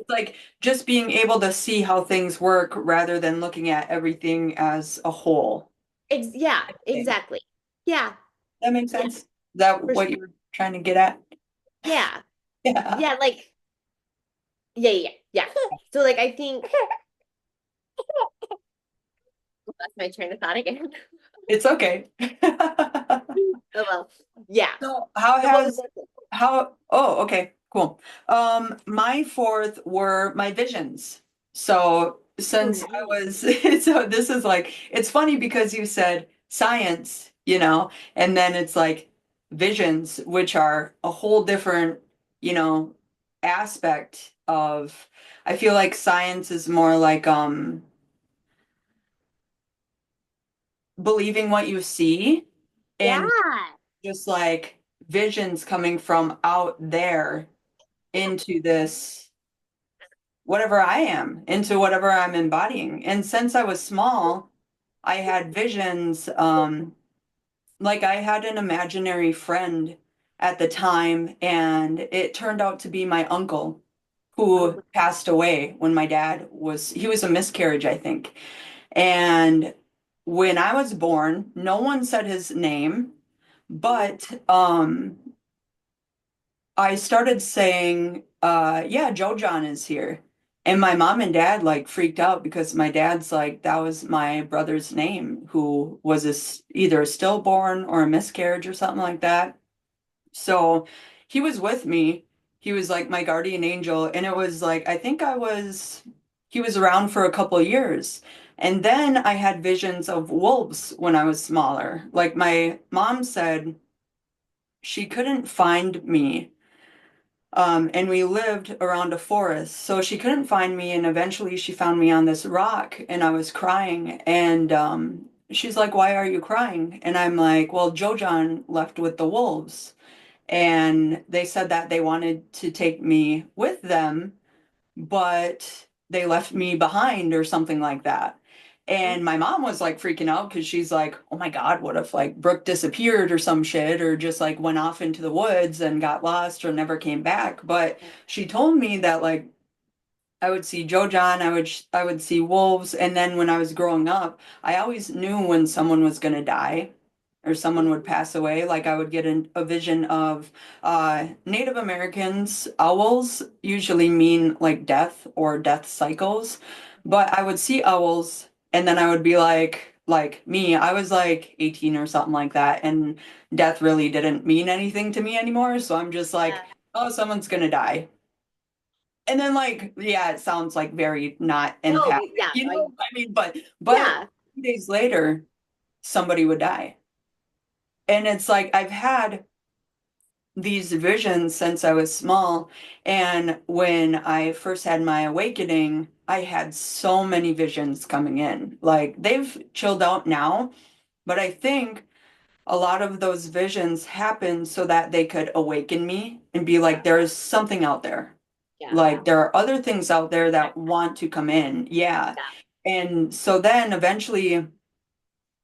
like just being able to see how things work rather than looking at everything as a whole. Yeah, Thing. exactly. Yeah, That makes yeah, sense. Is that for what sure. you were trying to get at? Yeah, Yeah. yeah, like yeah. So like I think that's my train of thought again. It's okay. Oh well, yeah. So how So what was has oh, okay, cool. My fourth were my visions. So oh since I neat. was so this is like it's funny because you said science, and then it's like visions, which are a whole different, you know, aspect of I feel like science is more like believing what you see Yeah, and just like visions coming from out there into this whatever I am, into whatever I'm embodying. And since I was small, I had visions, like I had an imaginary friend at the time, and it turned out to be my uncle who Oh, passed away when my dad was, he was a miscarriage, I think. And when I was born, no one said his name, but I started saying, yeah, Joe John is here. And my mom and dad like freaked out because my dad's like, that was my brother's name, who was either a stillborn or a miscarriage or something like that. So he was with me. He was like my guardian angel. And it was like, he was around for a couple of years. And then I had visions of wolves when I was smaller. Like my mom said, she couldn't find me. And we lived around a forest, so she couldn't find me. And eventually she found me on this rock and I was crying. And she's like, "Why are you crying?" And I'm like, "Well, Joe John left with the wolves." And they said that they wanted to take me with them, but they left me behind or something like that. mm, And my mom was like freaking out because she's like, "Oh my God, what if like Brooke disappeared or some shit or just like went off into the woods and got lost or never came back?" But she told me that like I would see Joe John, I would see wolves, and then when I was growing up, I always knew when someone was going to die or someone would pass away. Like I would get a vision of Native Americans. Owls usually mean like death or death cycles, but I would see owls, and then I would be like me, I was like 18 or something like that, and death really didn't mean anything to me anymore. So I'm just like, yeah. oh, someone's gonna die. And then like, yeah, it sounds like very not No, empathic, yeah, you know? I mean, but yeah, 2 days later, somebody would die. And it's like I've had these visions since I was small. And when I first had my awakening, I had so many visions coming in. Like they've chilled out now, but I think a lot of those visions happened so that they could awaken me and be like, there is something out there. yeah, Like there are other things out there that want to come in. Yeah. yeah. And so then eventually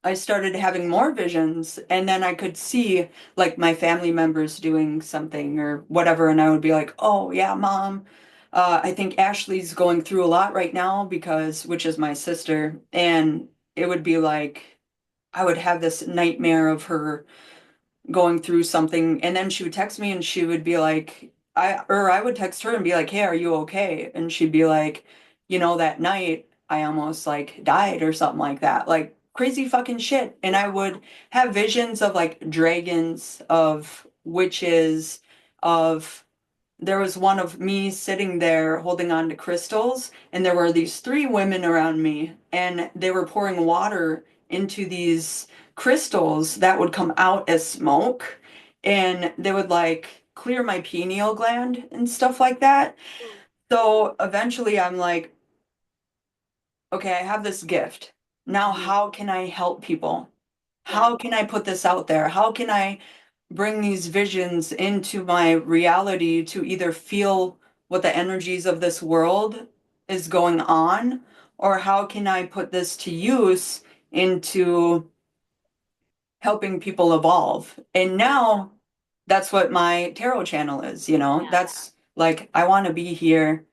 I started having more visions, and then I could see like my family members doing something or whatever. And I would be like, "Oh, yeah, mom. I think Ashley's going through a lot right now because, which is my sister." And it would be like, I would have this nightmare of her going through something, and then she would text me and she would be like, I would text her and be like, "Hey, are you okay?" And she'd be like, that night I almost like died or something like that, like crazy fucking shit. And I would have visions of like dragons, of witches, of there was one of me sitting there holding on to crystals, and there were these three women around me, and they were pouring water into these crystals that would come out as smoke, and they would like clear my pineal gland and stuff like that. So eventually I'm like, okay, I have this gift. Now, Mhm. how can I help people? Yeah, How can I put this out there? How can I bring these visions into my reality to either feel what the energies of this world is going on, or how can I put this to use into helping people evolve? And now that's what my tarot channel is, yeah, That's like, I want to be here.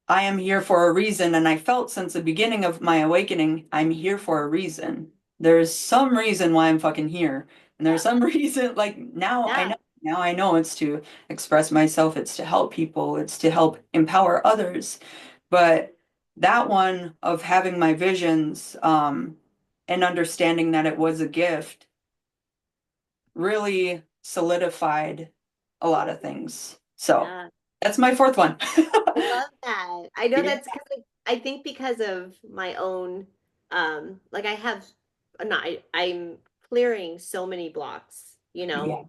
I am here for a reason, and I felt since the beginning of my awakening, I'm here for a reason. There's some reason why I'm fucking here. And there's yeah, some reason, like yeah, now I know it's to express myself, it's to help people, it's to help empower others. But that one of having my visions, and understanding that it was a gift really solidified a lot of things. So yeah. that's my fourth one. I love that. I know Yeah. that's kind of, I think because of my own, like I have, not, I'm clearing so many blocks, Yeah.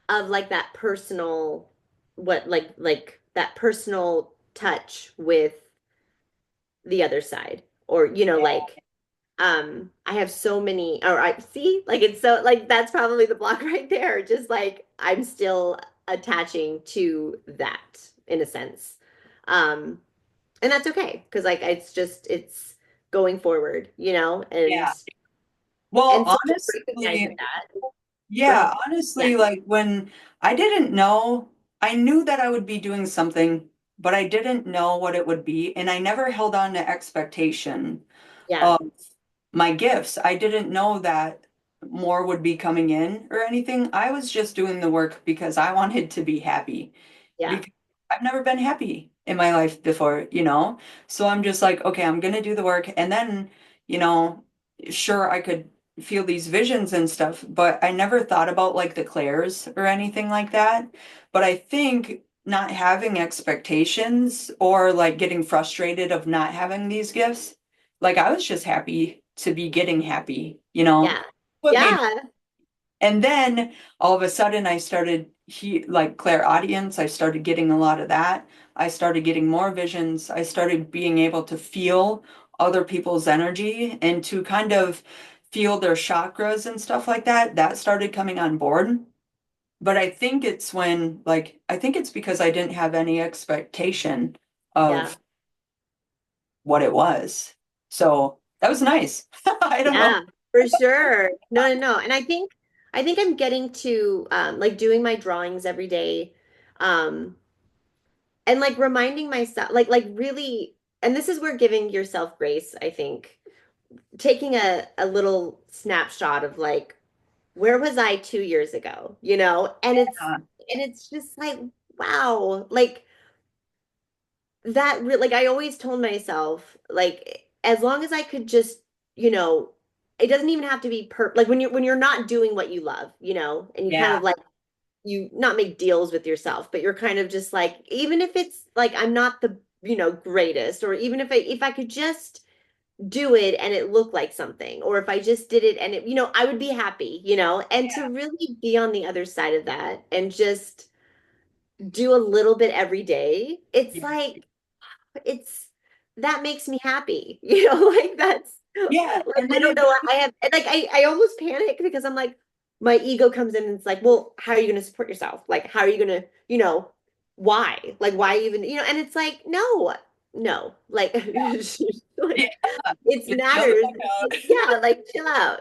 of like that personal, like that personal touch with the other side, or, like, I have so many, or I see, like, it's so, like, that's probably the block right there. Just like I'm still attaching to that in a sense. Um, and that's okay because like it's going forward, Yeah. Well, and so just recognizing honestly, that. Go yeah, ahead. Yeah, honestly, like when I didn't know, I knew that I would be doing something, but I didn't know what it would be, and I never held on to expectation yeah, of my gifts. I didn't know that more would be coming in or anything. I was just doing the work because I wanted to be happy yeah, because I've never been happy in my life before, you know? So I'm just like, okay, I'm gonna do the work. And then, you know, sure, I could feel these visions and stuff, but I never thought about like the clairs or anything like that. But I think not having expectations or like getting frustrated of not having these gifts, like I was just happy to be getting happy, you know? yeah, What made yeah, and then all of a sudden I started like clairaudience, I started getting a lot of that. I started getting more visions. I started being able to feel other people's energy and to kind of feel their chakras and stuff like that. That started coming on board. But I think it's when like I think it's because I didn't have any expectation yeah, of what it was. So that was nice. I don't know. yeah, for sure. No, no, no. And I think I'm getting to like doing my drawings every day. Um, and like reminding myself, like really, and this is where giving yourself grace, I think, taking a little snapshot of like where was I 2 years ago, Uh, and it's just like, wow, like like I always told myself, like as long as I could just, you know, it doesn't even have to be like when you're not doing what you love, and you kind yeah, of like you not make deals with yourself, but you're kind of just like, even if it's like I'm not the, greatest, or even if I could just do it and it looked like something, or if I just did it and it, I would be happy, and to yeah, really be on the other side of that and just do a little bit every day, it's yeah, like it's that makes me happy, like that's yeah. like And I then don't it know, I have like I almost panic because I'm like my ego comes in and it's like, well, how are you going to support yourself? Like how are you going to, why? Like why even, and it's like no, no, like yeah, like it just chill the matters. fuck out. Yeah, like chill out,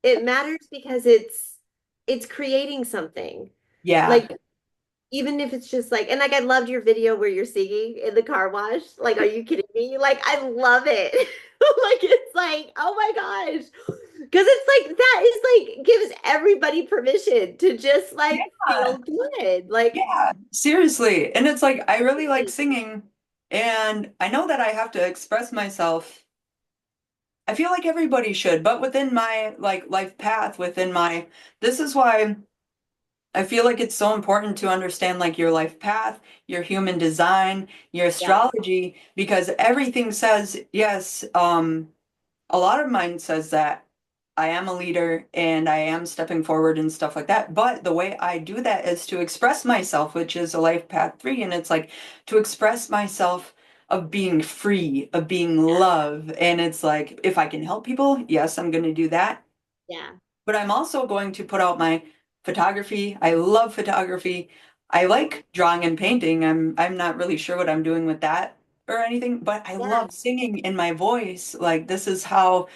it matters because it's creating something. Yeah, Like even if it's just like, and like I loved your video where you're singing in the car wash. Like, are you kidding me? Like, I love it. Like, it's like, oh my gosh. Because it's like, that is like, gives everybody permission to just like yeah, feel good. Like, yeah. Seriously. And it's like I really like singing and I know that I have to express myself. I feel like everybody should, but within my like life path, within my this is why I feel like it's so important to understand like your life path, your human design, your yeah, astrology, because everything says, yes, a lot of mine says that I am a leader and I am stepping forward and stuff like that. But the way I do that is to express myself, which is a life path 3. And it's like to express myself of being free, of being love. And it's like, if I can help people, yes, I'm going to do that. yeah, But I'm also going to put out my photography. I love photography. I like drawing and painting. I'm not really sure what I'm doing with that or anything, but I yeah. love singing in my voice. Like this is how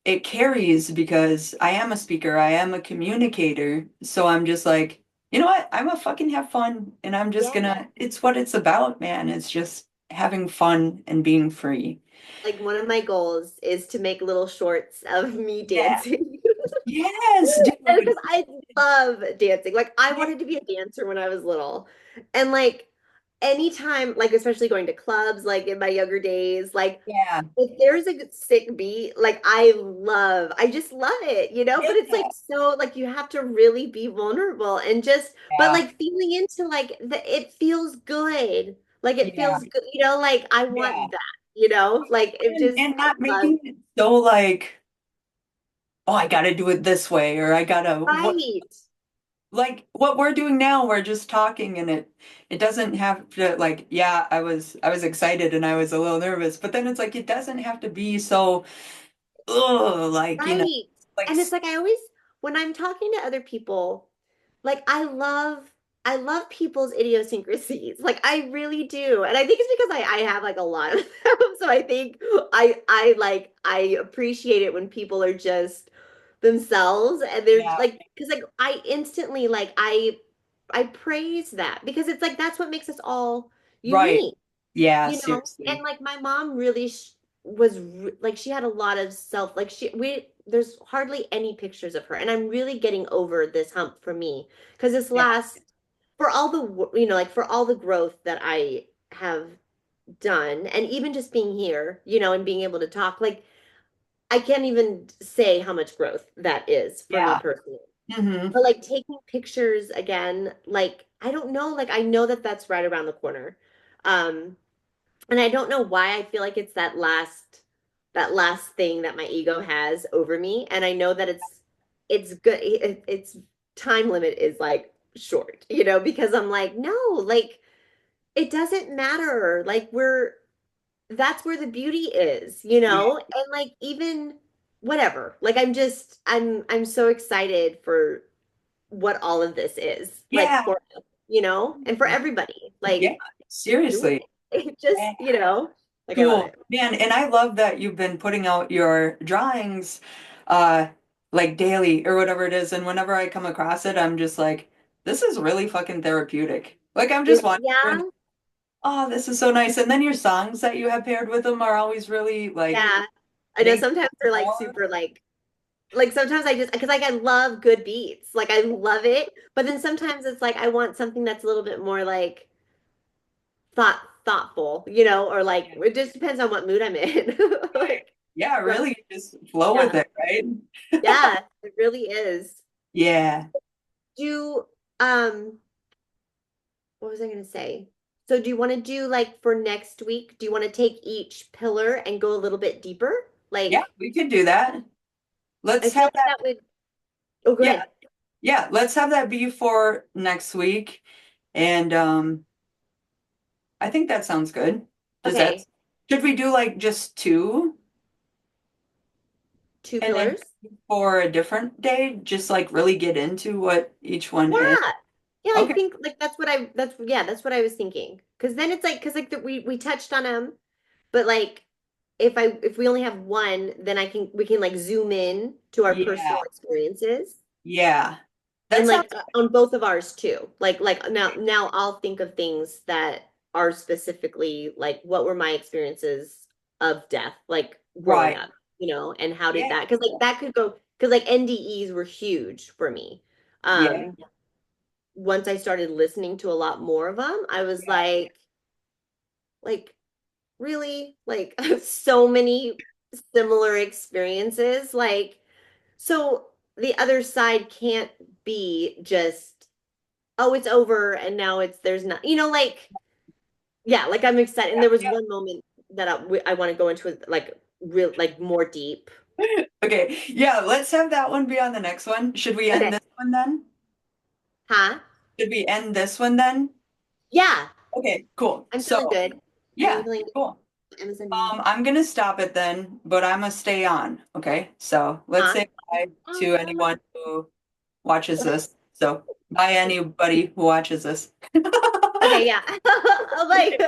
it carries because I am a speaker, I am a communicator. So I'm just like, you know what? I'm gonna fucking have fun and I'm just Yeah. gonna, it's what it's about, man. It's just having fun and being free. Like one of my goals is to make little shorts of me Yeah. dancing. Yes, dude. Because I love dancing. Like I Yeah. wanted to be a dancer when I was little. And like anytime, like especially going to clubs, like in my younger days, like Yeah. if there's a good sick beat, like I just love it, but it's like Yeah. so like you have to really be vulnerable and just, but Yeah. like feeling into like it feels good. Like it Yeah. feels good, like I Yeah. want that, like it just, And I not love, making it so like, oh, I gotta do it this way, or I gotta what right. like what we're doing now, we're just talking and it doesn't have to like, yeah, I was excited and I was a little nervous, but then it's like it doesn't have to be so like, Right. like And it's like I always, when I'm talking to other people, like I love I love people's idiosyncrasies. Like I really do. And I think it's because I have like a lot of them. So I think I appreciate it when people are just themselves and they're Yeah, like because like I instantly like I praise that because it's like that's what makes us all right. unique, Yeah, you know? And seriously. like my mom really like she had a lot of self like she we there's hardly any pictures of her and I'm really getting over this hump for me because this Yeah, last for all you know like for all the growth that I have done and even just being here, you know, and being able to talk like I can't even say how much growth that is for me yeah. personally. Hmm. But like taking pictures again, like I don't know, like I know that that's right around the corner. Um and I don't know why I feel like it's that last thing that my ego has over me and I know that it's good it's time limit is like short, you know, because I'm like no, like it doesn't matter. Like that's where the beauty is, you Yeah, know? And like even whatever. Like I'm so excited for what all of this is. Like yeah, for us, you know, and for everybody. yeah. Like do Seriously. it. It just, Yeah. you know, like I love Cool. it. Man, and I love that you've been putting out your drawings uh like daily or whatever it is. And whenever I come across it, I'm just like, this is really fucking therapeutic. Like I'm just watching Yeah, and oh, this is so nice. And then your songs that you have paired with them are always really like yeah. I know make sometimes they're like more. super like sometimes I just because like I love good beats. Like I love it. But then sometimes it's like I want something that's a little bit more like thoughtful, you know, or like Yeah. it just depends on what mood I'm in. Right. Like Yeah, some really just flow with yeah. it, right? Yeah, it really is. Yeah. Do what was I gonna say? So do you want to do like for next week, do you want to take each pillar and go a little bit deeper? Yeah, Like we could do that. I Let's feel have like that. that would oh go Yeah, ahead. yeah, let's have that be for next week. And I think that sounds good. Does that, Okay, should we do like just two two and then pillars. for a different day, just like really get into what each one is? Yeah. Yeah, I Okay. think like that's what I was thinking. Because then it's like because like we touched on them, but like if we only have one, then I can we can like zoom in to our personal Yeah. experiences Yeah. That and sounds, like on both of ours too. Like now I'll think of things that are specifically like what were my experiences of death like growing right. up, you know, and how did Yeah. that because like that could go because like NDEs were huge for me. Yeah. Um once I started listening to a lot more of them, I was Yeah. like really like so many similar experiences. Like, so the other side can't be just, oh, it's over and now there's not, you know, like, yeah, like I'm excited. And there was Yeah. one moment that I want to go into like real, like more deep. Okay. Yeah. Let's have that one be on the next one. Should we end Okay. this one then? Huh? Should we end this one then? Yeah, Okay, cool. I'm feeling So, good. I'm yeah, feeling cool. good. MSNBC. I'm gonna stop it then, but I'm gonna stay on. Okay, so let's Huh? say bye to Um, anyone who watches okay. this. So, bye anybody who watches this. Okay, yeah. I'm like